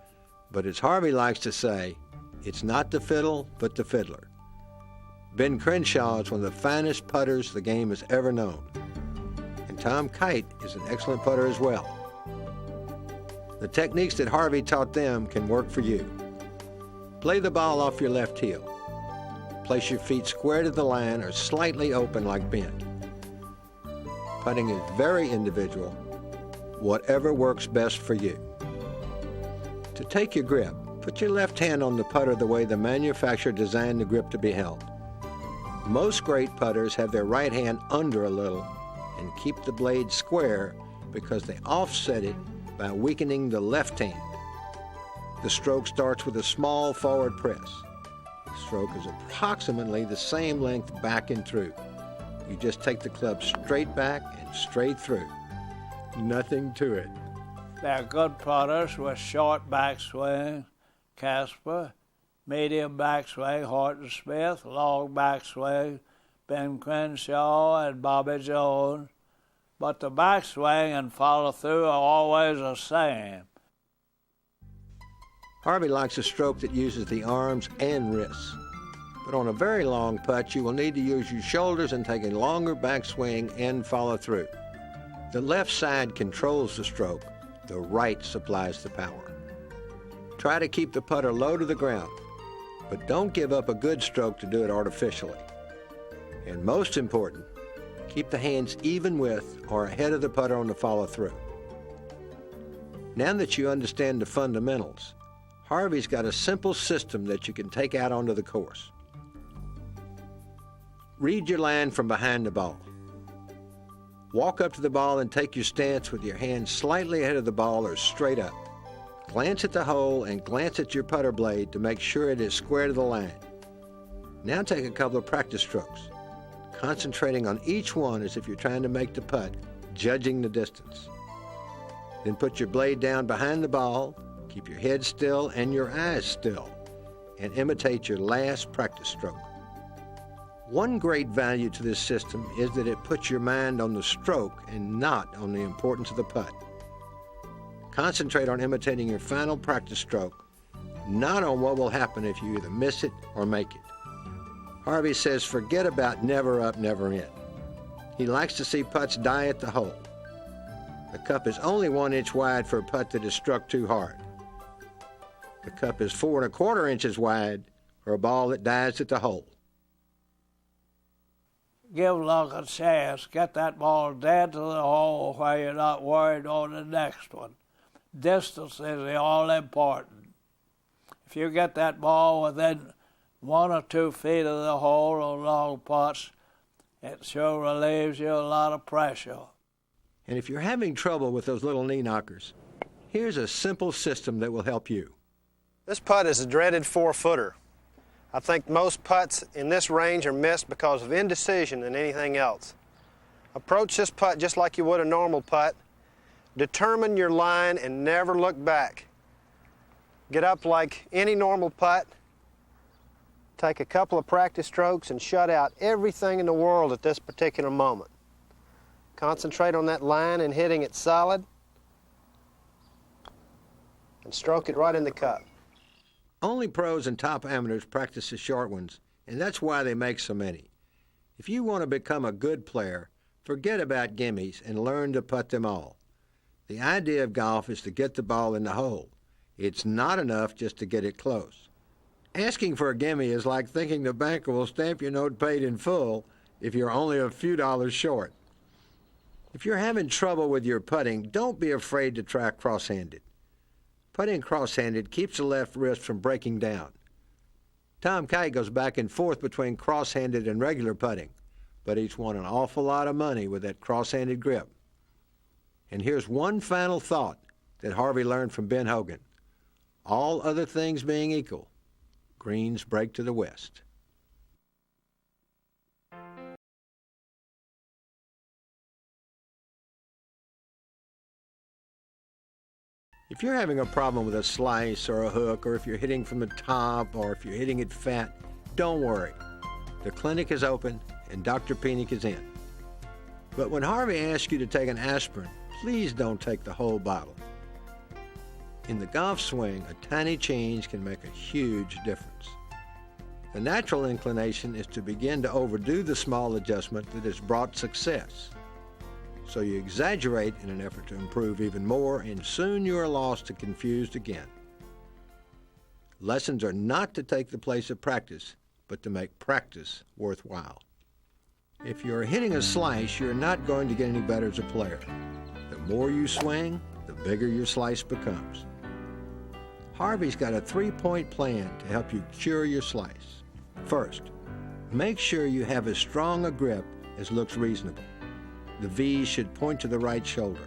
But as Harvey likes to say, it's not the fiddle, but the fiddler. Ben Crenshaw is one of the finest putters the game has ever known. And Tom Kite is an excellent putter as well. The techniques that Harvey taught them can work for you. Play the ball off your left heel. Place your feet square to the line or slightly open like Ben. Putting is very individual, whatever works best for you. To take your grip, put your left hand on the putter the way the manufacturer designed the grip to be held. Most great putters have their right hand under a little and keep the blade square because they offset it by weakening the left hand. The stroke starts with a small forward press. The stroke is approximately the same length back and through. You just take the club straight back and straight through. Nothing to it. There are good putters with short backswing, Casper, medium backswing, Horton Smith, long backswing, Ben Crenshaw and Bobby Jones. But the backswing and follow-through are always the same. Harvey likes a stroke that uses the arms and wrists. But on a very long putt, you will need to use your shoulders and take a longer backswing and follow-through. The left side controls the stroke. The right supplies the power. Try to keep the putter low to the ground, but don't give up a good stroke to do it artificially. And most important, keep the hands even with or ahead of the putter on the follow-through. Now that you understand the fundamentals, Harvey's got a simple system that you can take out onto the course. Read your line from behind the ball. Walk up to the ball and take your stance with your hands slightly ahead of the ball or straight up. Glance at the hole and glance at your putter blade to make sure it is square to the line. Now take a couple of practice strokes, concentrating on each one as if you're trying to make the putt, judging the distance. Then put your blade down behind the ball, keep your head still and your eyes still, and imitate your last practice stroke. One great value to this system is that it puts your mind on the stroke and not on the importance of the putt. Concentrate on imitating your final practice stroke, not on what will happen if you either miss it or make it. Harvey says forget about never up, never in. He likes to see putts die at the hole. The cup is only 1 inch wide for a putt that is struck too hard. The cup is 4 1/4 inches wide for a ball that dies at the hole. Give luck a chance. Get that ball dead to the hole where you're not worried on the next one. Distance is all important. If you get that ball within 1 or 2 feet of the hole on long putts, it sure relieves you a lot of pressure. And if you're having trouble with those little knee knockers, here's a simple system that will help you. This putt is a dreaded 4-footer. I think most putts in this range are missed because of indecision than anything else. Approach this putt just like you would a normal putt. Determine your line and never look back. Get up like any normal putt. Take a couple of practice strokes and shut out everything in the world at this particular moment. Concentrate on that line and hitting it solid, and stroke it right in the cup. Only pros and top amateurs practice the short ones, and that's why they make so many. If you want to become a good player, forget about gimmies and learn to putt them all. The idea of golf is to get the ball in the hole. It's not enough just to get it close. Asking for a gimme is like thinking the banker will stamp your note paid in full if you're only a few dollars short. If you're having trouble with your putting, don't be afraid to try cross-handed. Putting cross-handed keeps the left wrist from breaking down. Tom Kite goes back and forth between cross-handed and regular putting, but he's won an awful lot of money with that cross-handed grip. And here's one final thought that Harvey learned from Ben Hogan. All other things being equal, greens break to the west. If you're having a problem with a slice or a hook, or if you're hitting from the top, or if you're hitting it fat, don't worry. The clinic is open and Dr. Penick is in. But when Harvey asks you to take an aspirin, please don't take the whole bottle. In the golf swing, a tiny change can make a huge difference. The natural inclination is to begin to overdo the small adjustment that has brought success. So you exaggerate in an effort to improve even more, and soon you are lost and confused again. Lessons are not to take the place of practice, but to make practice worthwhile. If you're hitting a slice, you're not going to get any better as a player. The more you swing, the bigger your slice becomes. Harvey's got a 3-point plan to help you cure your slice. First, Make sure you have as strong a grip as looks reasonable. The V's should point to the right shoulder.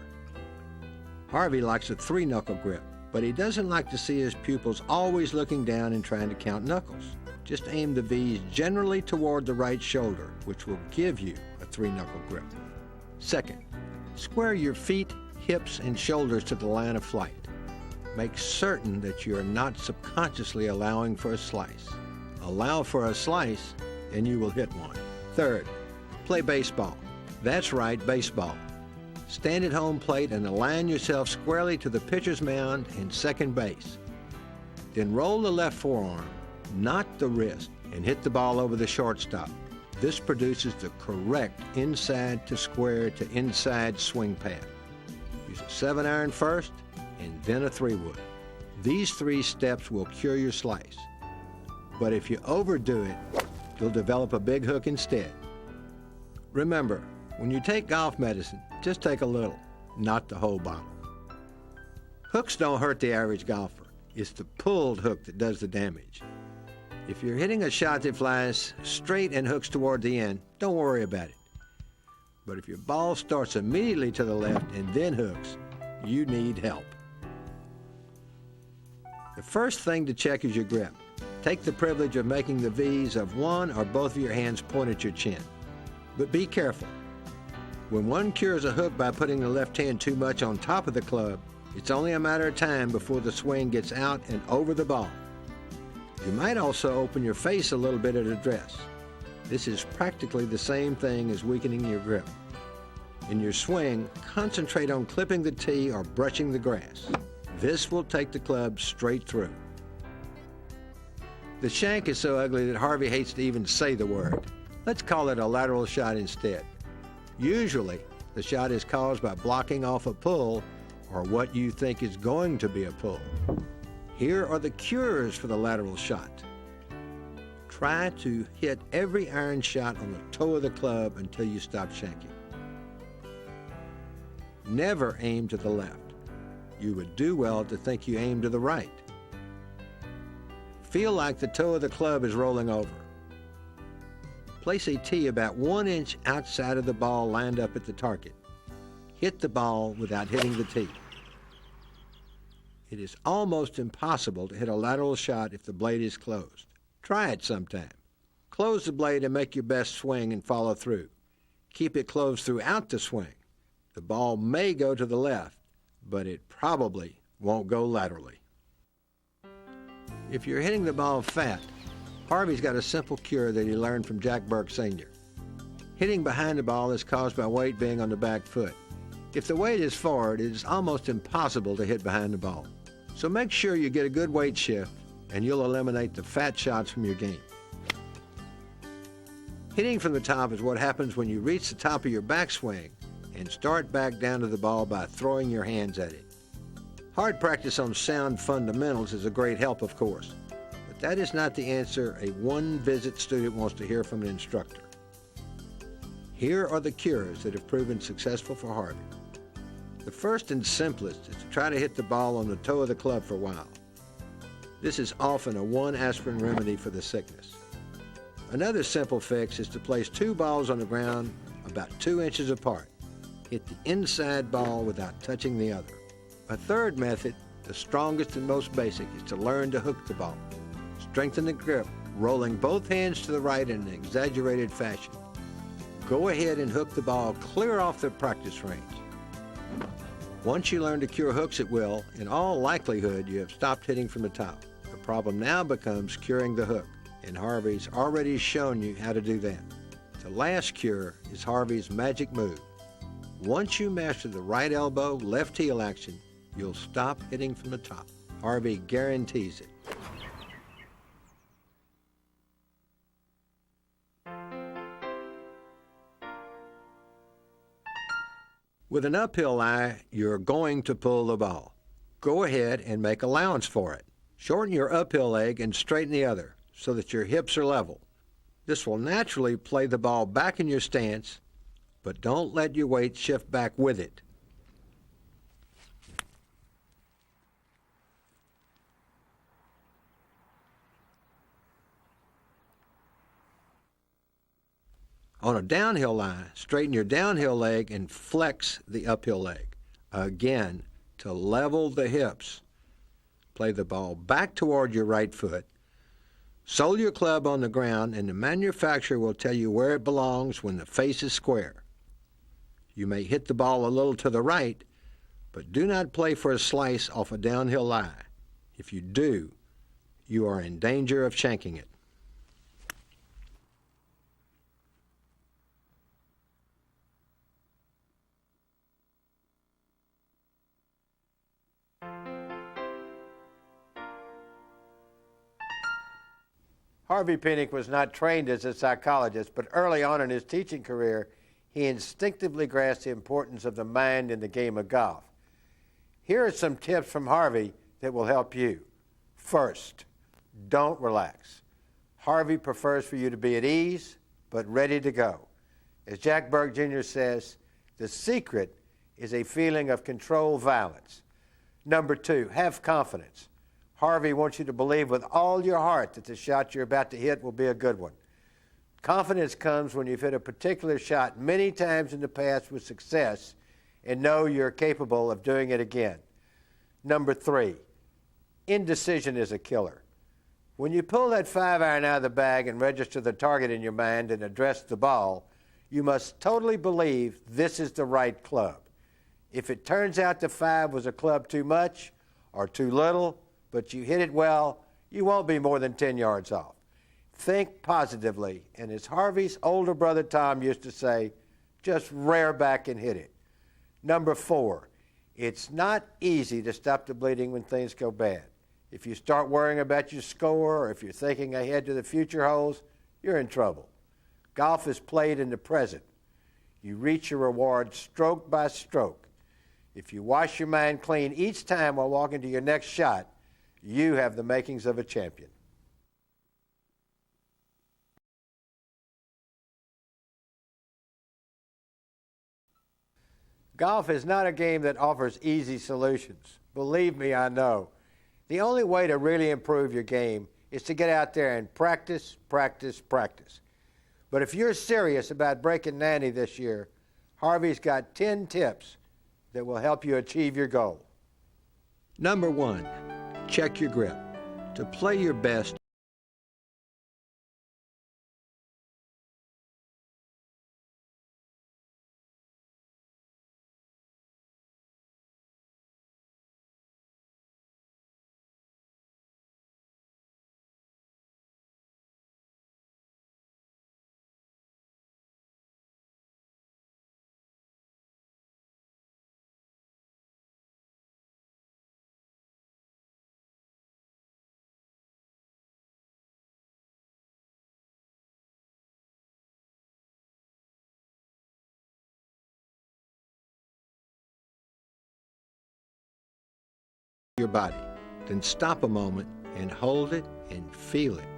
Harvey likes a 3-knuckle grip, but he doesn't like to see his pupils always looking down and trying to count knuckles. Just aim the V's generally toward the right shoulder, which will give you a 3-knuckle grip. Second, square your feet, hips, and shoulders to the line of flight. Make certain that you are not subconsciously allowing for a slice. Allow for a slice, and you will hit one. Third, play baseball. That's right, baseball. Stand at home plate and align yourself squarely to the pitcher's mound and second base. Then roll the left forearm, not the wrist, and hit the ball over the shortstop. This produces the correct inside to square to inside swing path. Use a 7-iron first and then a 3-wood. These 3 steps will cure your slice. But if you overdo it, you'll develop a big hook instead. Remember, when you take golf medicine, just take a little, not the whole bottle. Hooks don't hurt the average golfer. It's the pulled hook that does the damage. If you're hitting a shot that flies straight and hooks toward the end, don't worry about it. But if your ball starts immediately to the left and then hooks, you need help. The first thing to check is your grip. Take the privilege of making the V's of one or both of your hands point at your chin. But be careful. When one cures a hook by putting the left hand too much on top of the club, it's only a matter of time before the swing gets out and over the ball. You might also open your face a little bit at address. This is practically the same thing as weakening your grip. In your swing, concentrate on clipping the tee or brushing the grass. This will take the club straight through. The shank is so ugly that Harvey hates to even say the word. Let's call it a lateral shot instead. Usually, the shot is caused by blocking off a pull or what you think is going to be a pull. Here are the cures for the lateral shot. Try to hit every iron shot on the toe of the club until you stop shanking. Never aim to the left. You would do well to think you aim to the right. Feel like the toe of the club is rolling over. Place a tee about 1 inch outside of the ball lined up at the target. Hit the ball without hitting the tee. It is almost impossible to hit a lateral shot if the blade is closed. Try it sometime. Close the blade and make your best swing and follow through. Keep it closed throughout the swing. The ball may go to the left, but it probably won't go laterally. If you're hitting the ball fat, Harvey's got a simple cure that he learned from Jack Burke Sr. Hitting behind the ball is caused by weight being on the back foot. If the weight is forward, it is almost impossible to hit behind the ball. So make sure you get a good weight shift and you'll eliminate the fat shots from your game. Hitting from the top is what happens when you reach the top of your backswing and start back down to the ball by throwing your hands at it. Hard practice on sound fundamentals is a great help, of course, but that is not the answer a one-visit student wants to hear from an instructor. Here are the cures that have proven successful for Harvey. The first and simplest is to try to hit the ball on the toe of the club for a while. This is often a 1 aspirin remedy for the sickness. Another simple fix is to place 2 balls on the ground about 2 inches apart. Hit the inside ball without touching the other. A third method, the strongest and most basic, is to learn to hook the ball. Strengthen the grip, rolling both hands to the right in an exaggerated fashion. Go ahead and hook the ball clear off the practice range. Once you learn to cure hooks at will, in all likelihood you have stopped hitting from the top. The problem now becomes curing the hook, and Harvey's already shown you how to do that. The last cure is Harvey's magic move. Once you master the right elbow, left heel action, you'll stop hitting from the top. Harvey guarantees it. With an uphill lie, you're going to pull the ball. Go ahead and make allowance for it. Shorten your uphill leg and straighten the other so that your hips are level. This will naturally play the ball back in your stance, but don't let your weight shift back with it. On a downhill lie, straighten your downhill leg and flex the uphill leg. Again, to level the hips. Play the ball back toward your right foot. Sole your club on the ground, and the manufacturer will tell you where it belongs when the face is square. You may hit the ball a little to the right, but do not play for a slice off a downhill lie. If you do, you are in danger of shanking it. Harvey Penick was not trained as a psychologist, but early on in his teaching career, he instinctively grasped the importance of the mind in the game of golf. Here are some tips from Harvey that will help you. First, don't relax. Harvey prefers for you to be at ease, but ready to go. As Jack Burke Jr. says, the secret is a feeling of controlled violence. Number two, have confidence. Harvey wants you to believe with all your heart that the shot you're about to hit will be a good one. Confidence comes when you've hit a particular shot many times in the past with success and know you're capable of doing it again. Number three, indecision is a killer. When you pull that 5-iron out of the bag and register the target in your mind and address the ball, you must totally believe this is the right club. If it turns out the 5 was a club too much or too little, but you hit it well, you won't be more than 10 yards off. Think positively, and as Harvey's older brother Tom used to say, just rear back and hit it. Number four, it's not easy to stop the bleeding when things go bad. If you start worrying about your score or if you're thinking ahead to the future holes, you're in trouble. Golf is played in the present. You reach your reward stroke by stroke. If you wash your mind clean each time while walking to your next shot, you have the makings of a champion. Golf is not a game that offers easy solutions. Believe me, I know. The only way to really improve your game is to get out there and practice, practice, practice. But if you're serious about breaking 90 this year, Harvey's got 10 tips that will help you achieve your goal. Number one, check your grip. To play your best, your body. Then stop a moment and hold it and feel it.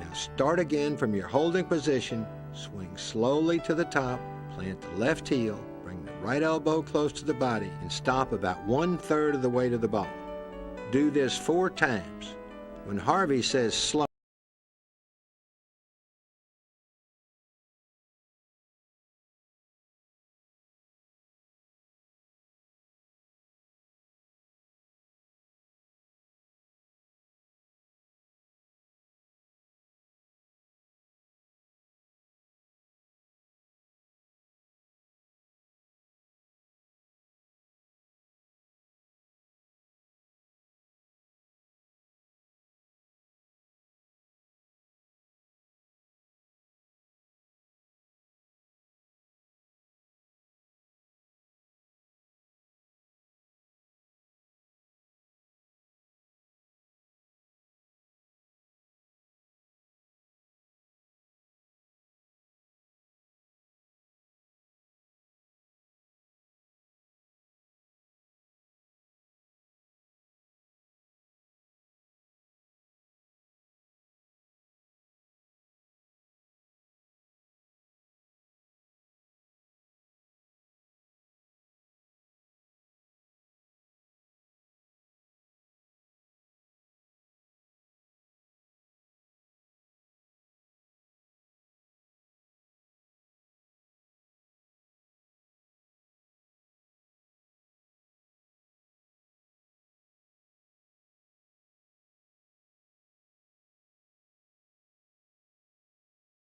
Now start again from your holding position, swing slowly to the top, plant the left heel, bring the right elbow close to the body, and stop about 1/3 of the way to the ball. Do this 4 times. When Harvey says slow,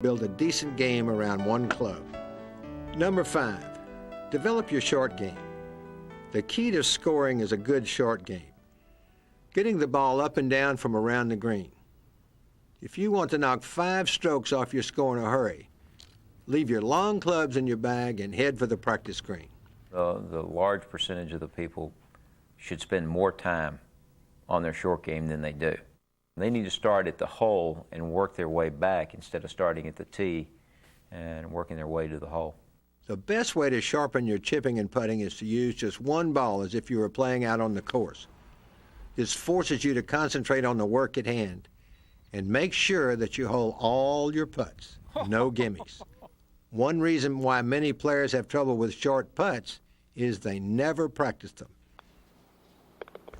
Build a decent game around one club. Number 5, develop your short game. The key to scoring is a good short game. Getting the ball up and down from around the green. If you want to knock 5 strokes off your score in a hurry, leave your long clubs in your bag and head for the practice green. The large percentage of the people should spend more time on their short game than they do. They need to start at the hole and work their way back instead of starting at the tee and working their way to the hole. The best way to sharpen your chipping and putting is to use just one ball as if you were playing out on the course. This forces you to concentrate on the work at hand and make sure that you hold all your putts, no gimmies. One reason why many players have trouble with short putts is they never practice them.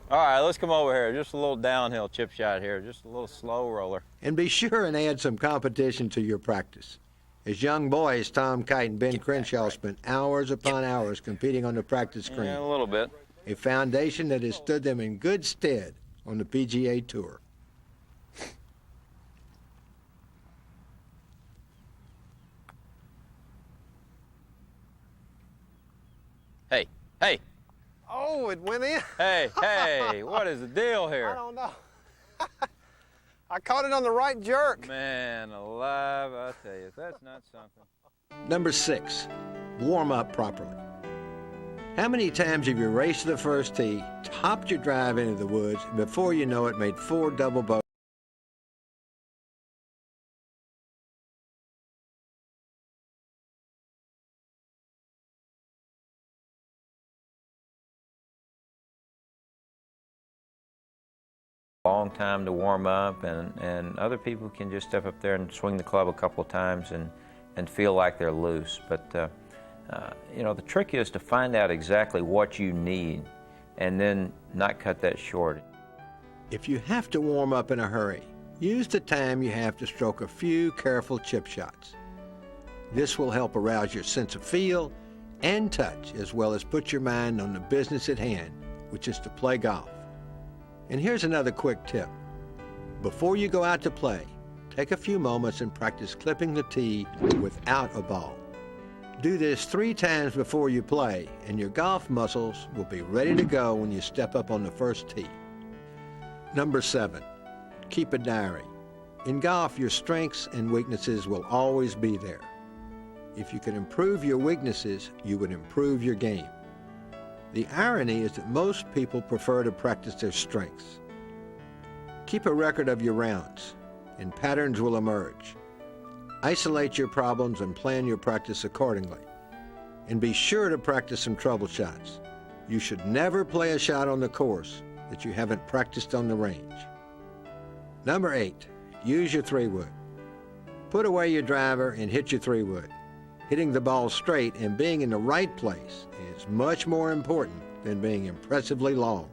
All right, let's come over here. Just a little downhill chip shot here, just a little slow roller. And be sure and add some competition to your practice. As young boys, Tom Kite and Ben Crenshaw spent hours upon hours competing on the practice green. Yeah, a little bit. A foundation that has stood them in good stead on the PGA Tour. Hey, hey. Oh, it went in. Hey, what is the deal here? I don't know. I caught it on the right jerk. Man alive, I tell you, if that's not something. Number 6, warm up properly. How many times have you raced to the first tee, topped your drive into the woods, and before you know it, made 4 double bogeys? Long time to warm up, and other people can just step up there and swing the club a couple of times and feel like they're loose. But you know, the trick is to find out exactly what you need and then not cut that short. If you have to warm up in a hurry, use the time you have to stroke a few careful chip shots. This will help arouse your sense of feel and touch, as well as put your mind on the business at hand, which is to play golf. And here's another quick tip. Before you go out to play, take a few moments and practice clipping the tee without a ball. Do this 3 times before you play, and your golf muscles will be ready to go when you step up on the first tee. Number 7, keep a diary. In golf, your strengths and weaknesses will always be there. If you could improve your weaknesses, you would improve your game. The irony is that most people prefer to practice their strengths. Keep a record of your rounds, and patterns will emerge. Isolate your problems and plan your practice accordingly. And be sure to practice some trouble shots. You should never play a shot on the course that you haven't practiced on the range. Number 8, use your 3-wood. Put away your driver and hit your 3-wood. Hitting the ball straight and being in the right place is much more important than being impressively long.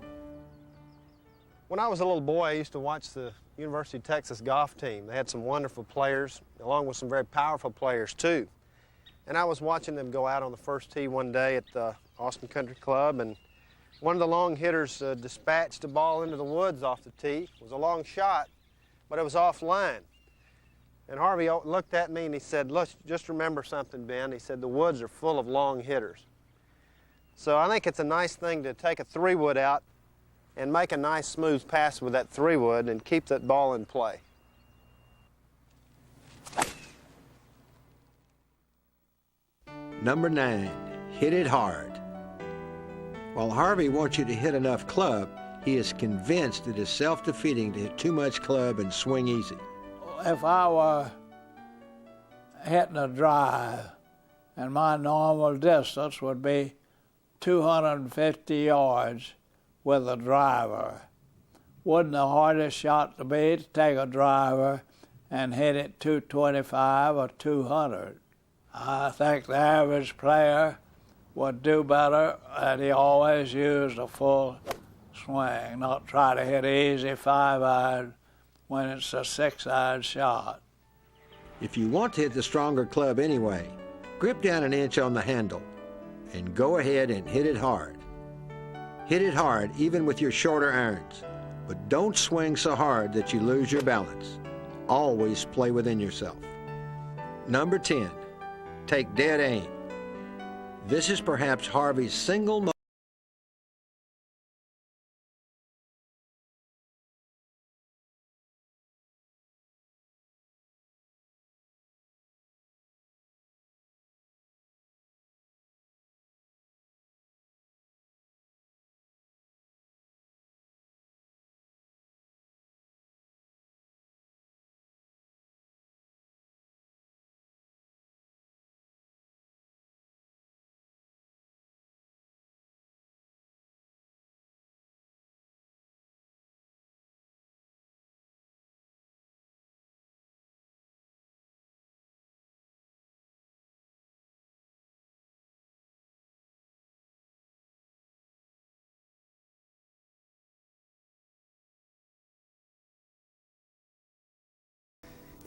When I was a little boy, I used to watch the University of Texas golf team. They had some wonderful players, along with some very powerful players too. And I was watching them go out on the first tee one day at the Austin Country Club, and one of the long hitters dispatched a ball into the woods off the tee. It was a long shot, but it was offline. And Harvey looked at me and he said, "Look, just remember something, Ben." He said, "The woods are full of long hitters." So I think it's a nice thing to take a 3-wood out and make a nice smooth pass with that 3-wood and keep that ball in play. Number 9, hit it hard. While Harvey wants you to hit enough club, he is convinced it is self-defeating to hit too much club and swing easy. If I were hitting a drive and my normal distance would be 250 yards with a driver, wouldn't the hardest shot to be to take a driver and hit it 225 or 200? I think the average player would do better and he always used a full swing, not try to hit easy 5-iron when it's a 6-iron shot. If you want to hit the stronger club anyway, grip down an inch on the handle and go ahead and hit it hard. Hit it hard even with your shorter irons, but don't swing so hard that you lose your balance. Always play within yourself. Number 10, take dead aim. This is perhaps Harvey's single most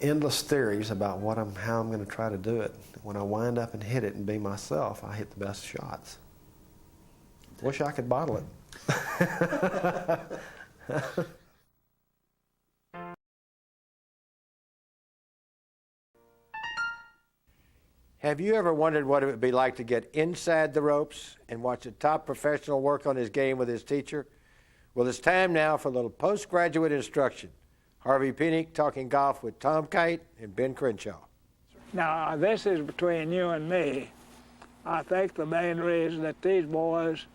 endless theories about how I'm going to try to do it. When I wind up and hit it and be myself, I hit the best shots. Wish I could bottle it. Have you ever wondered what it would be like to get inside the ropes and watch a top professional work on his game with his teacher? Well, it's time now for a little postgraduate instruction. Harvey Penick talking golf with Tom Kite and Ben Crenshaw. Now, this is between you and me. I think the main reason that these boys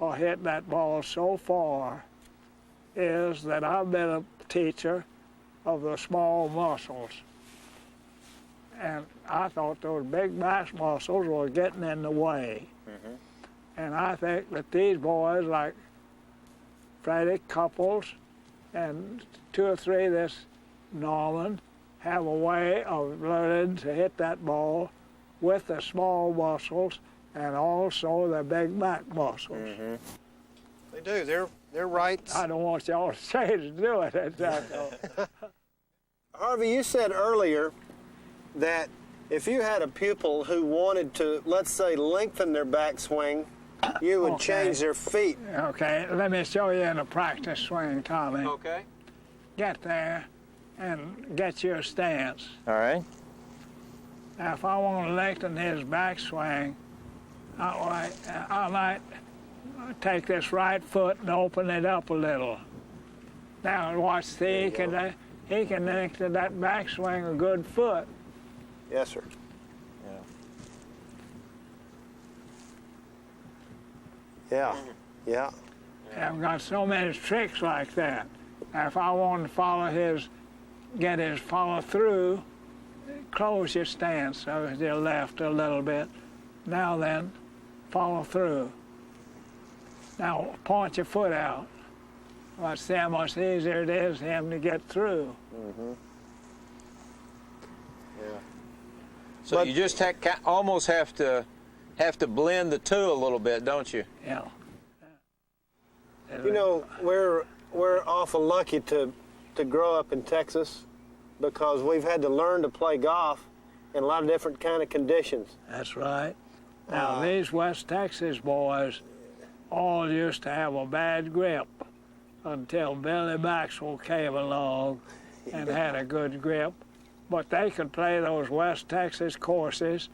are hitting that ball so far is that I've been a teacher of the small muscles. And I thought those big back muscles were getting in the way. Mm-hmm. And I think that these boys, like Penick, Couples, and 2 or 3 of this Norman, have a way of learning to hit that ball with the small muscles and also the big back muscles. Mm-hmm. They do. They're right. I don't want y'all to say to do it. Harvey, you said earlier that if you had a pupil who wanted to, let's say, lengthen their backswing, you would change their feet. Okay, let me show you in a practice swing, Tommy. Okay. Get there and get your stance. All right. Now, if I want to lengthen his backswing, I might take this right foot and open it up a little. Now, watch, see, he can lengthen that backswing a good foot. Yes, sir. Yeah. Yeah. I've got so many tricks like that. Now, if I want to get his follow through, close your stance to your left a little bit. Now then, follow through. Now, point your foot out. Let's see how much easier it is for him to get through. Mm-hmm. Yeah. So you just almost have to blend the two a little bit, don't you? Yeah. You know, we're awful lucky to grow up in Texas because we've had to learn to play golf in a lot of different kind of conditions. That's right. Now, these West Texas boys all used to have a bad grip until Billy Maxwell came along and had a good grip. But they could play those West Texas courses.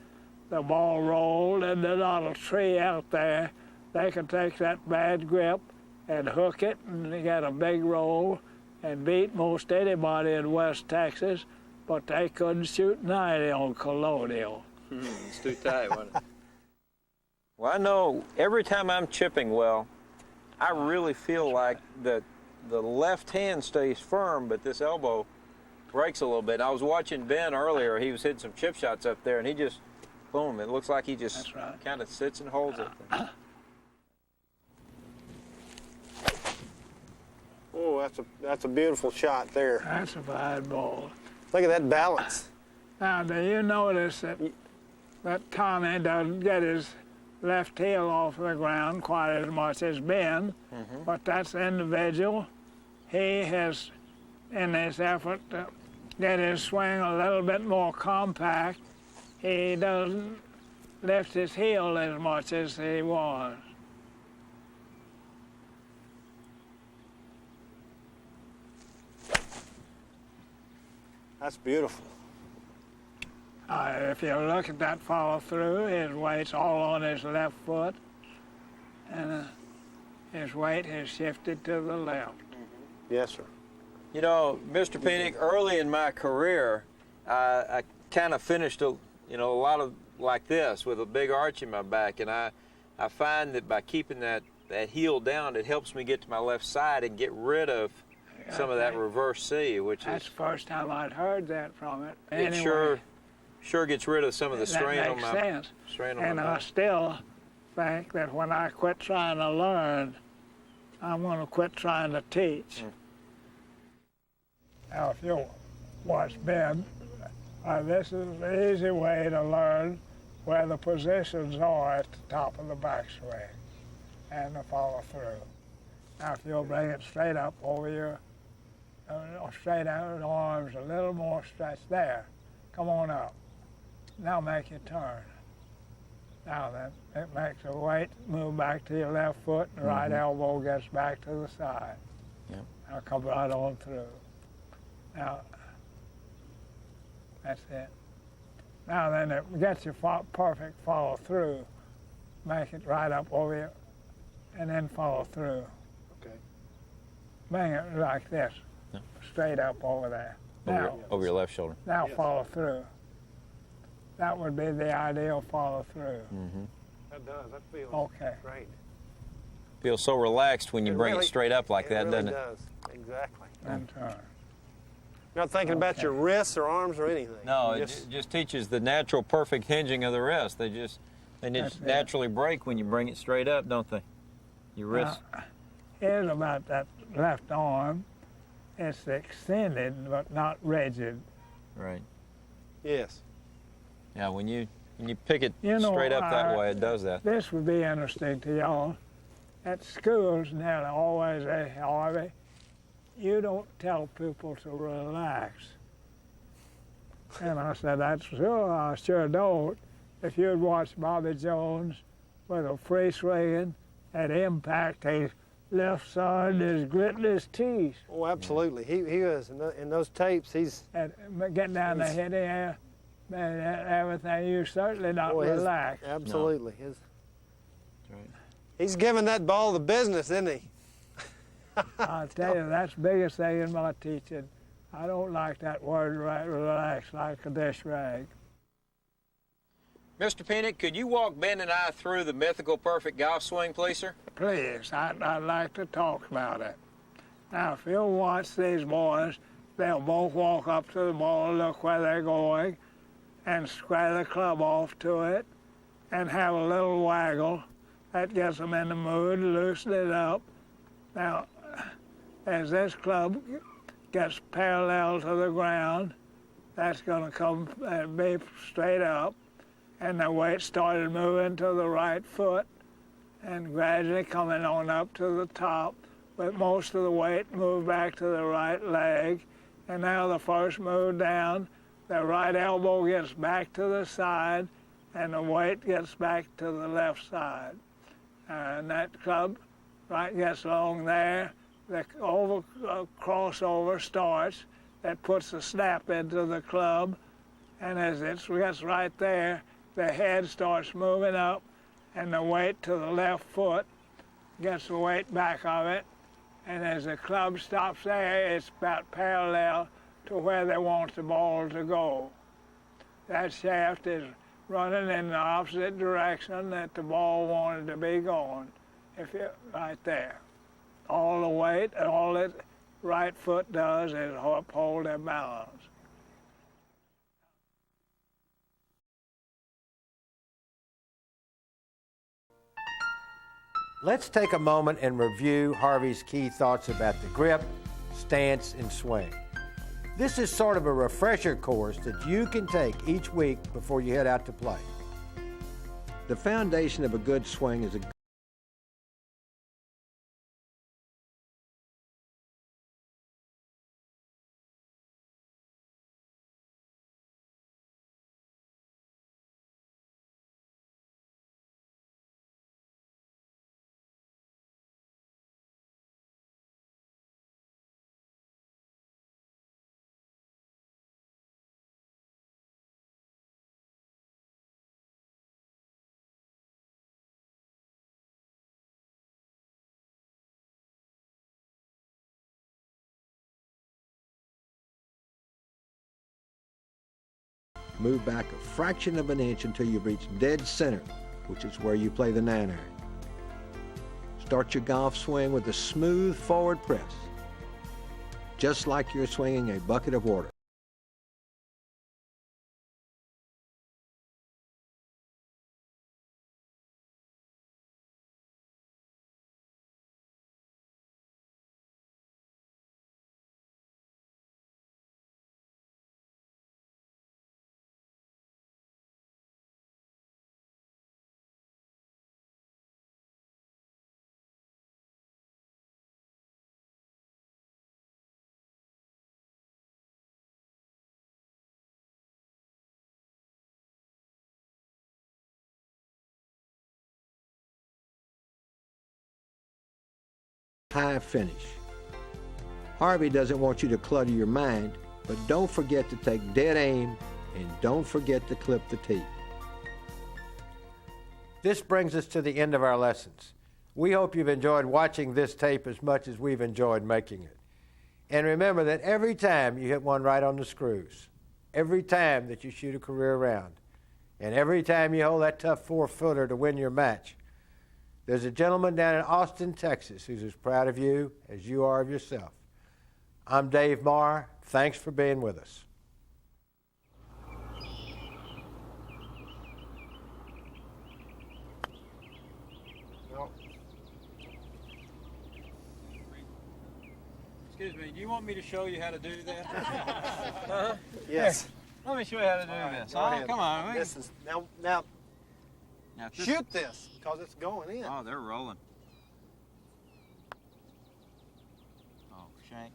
The ball rolled and there's not a tree out there. They could take that bad grip and hook it and get a big roll and beat most anybody in West Texas, but they couldn't shoot 90 on Colonial. It's too tight, wasn't it? Well, I know every time I'm chipping well, I really feel like the left hand stays firm, but this elbow breaks a little bit. I was watching Ben earlier. He was hitting some chip shots up there, and he just, boom, it looks like he just kind of sits and holds it. Oh, that's a beautiful shot there. That's a bad ball. Look at that balance. Now, do you notice that Tommy doesn't get his left heel off the ground quite as much as Ben, but that's individual. He has, in his effort to get his swing a little bit more compact, he doesn't lift his heel as much as he was. That's beautiful. If you look at that follow through, his weight's all on his left foot, and his weight has shifted to the left. Yes, sir. You know, Mr. Penick, early in my career, I kind of finished a lot of like this with a big arch in my back, and I find that by keeping that heel down, it helps me get to my left side and get rid of some of that reverse C, which That's the first time I'd heard that from it. it sure gets rid of some of the strain on my sense. And I back. still think that when I quit trying to learn, I'm going to quit trying to teach. Now, if you watch Ben, this is the easy way to learn where the positions are at the top of the backswing and the follow through. Now, if you'll bring it straight up over your straight out arms, a little more stretch there. Come on up. Now make your turn. Now then, it makes the weight move back to your left foot, and the right elbow gets back to the side. Yep. Now come right on through. Now, that's it. Now then, it gets your perfect follow through. Make it right up over you, and then follow through. Okay. Bring it like this, straight up over there. Over your left shoulder. Now follow through. That would be the ideal follow through. That does. That feels great. Feels so relaxed when you bring really, it straight up like that, really doesn't it? Does. Exactly. And turn. Not thinking about your wrists or arms or anything. No, You it just teaches the natural perfect hinging of the wrist. They just naturally break when you bring it straight up, don't they? Your wrist. Here's about that left arm. It's extended but not rigid. Right. Yes. Yeah, when you pick it You know, straight up that way, it does that. This would be interesting to y'all. At schools, nearly always, Harvey, you don't tell people to relax. And I said, that's sure, I sure don't. If you'd watch Bobby Jones with a free swinging at impact, his left side is gritting his teeth. Oh, absolutely. He was in those tapes. He's And getting down the head air, man, everything, you certainly not relaxed. Absolutely. That's right. He's giving that ball the business, isn't he? I'll tell you, that's the biggest thing in my teaching. I don't like that word relax like a dish rag. Mr. Penick, could you walk Ben and I through the mythical perfect golf swing, please, sir? Please, I'd like to talk about it. Now, if you'll watch these boys, they'll both walk up to the ball, look where they're going, and square the club off to it, and have a little waggle. That gets them in the mood, loosen it up. Now, as this club gets parallel to the ground, that's going to come and be straight up, and the weight started moving to the right foot and gradually coming on up to the top, but most of the weight moved back to the right leg, and now the first move down, the right elbow gets back to the side, and the weight gets back to the left side. And that club right gets along there, the crossover starts, that puts the snap into the club, and as it gets right there, the head starts moving up, and the weight to the left foot gets the weight back of it, and as the club stops there, it's about parallel to where they want the ball to go. That shaft is running in the opposite direction that the ball wanted to be going, right there. All the weight, all that right foot does is uphold their balance. Let's take a moment and review Harvey's key thoughts about the grip, stance, and swing. This is sort of a refresher course that you can take each week before you head out to play. The foundation of a good swing is a Move back a fraction of an inch until you reach dead center, which is where you play the 9-iron. Start your golf swing with a smooth forward press, just like you're swinging a bucket of water. High finish. Harvey doesn't want you to clutter your mind, but don't forget to take dead aim and don't forget to clip the tee. This brings us to the end of our lessons. We hope you've enjoyed watching this tape as much as we've enjoyed making it. And remember that every time you hit one right on the screws, every time that you shoot a career round, and every time you hold that tough 4-footer to win your match, there's a gentleman down in Austin, Texas, who's as proud of you as you are of yourself. I'm Dave Marr. Thanks for being with us. Excuse me, do you want me to show you how to do that? Yes. Here, let me show you how to do this. Oh, come on. This is now shoot this because it's going in. Oh, they're rolling. Oh, shank.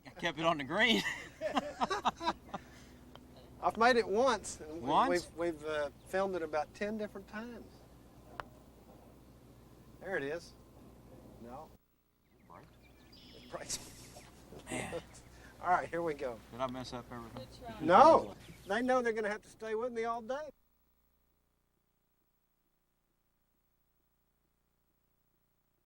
I kept it on the green. I've made it once. And Once? We've filmed it about 10 different times. There it is. No. It breaks. Man. All right, here we go. Did I mess up everything? No. They know they're going to have to stay with me all day.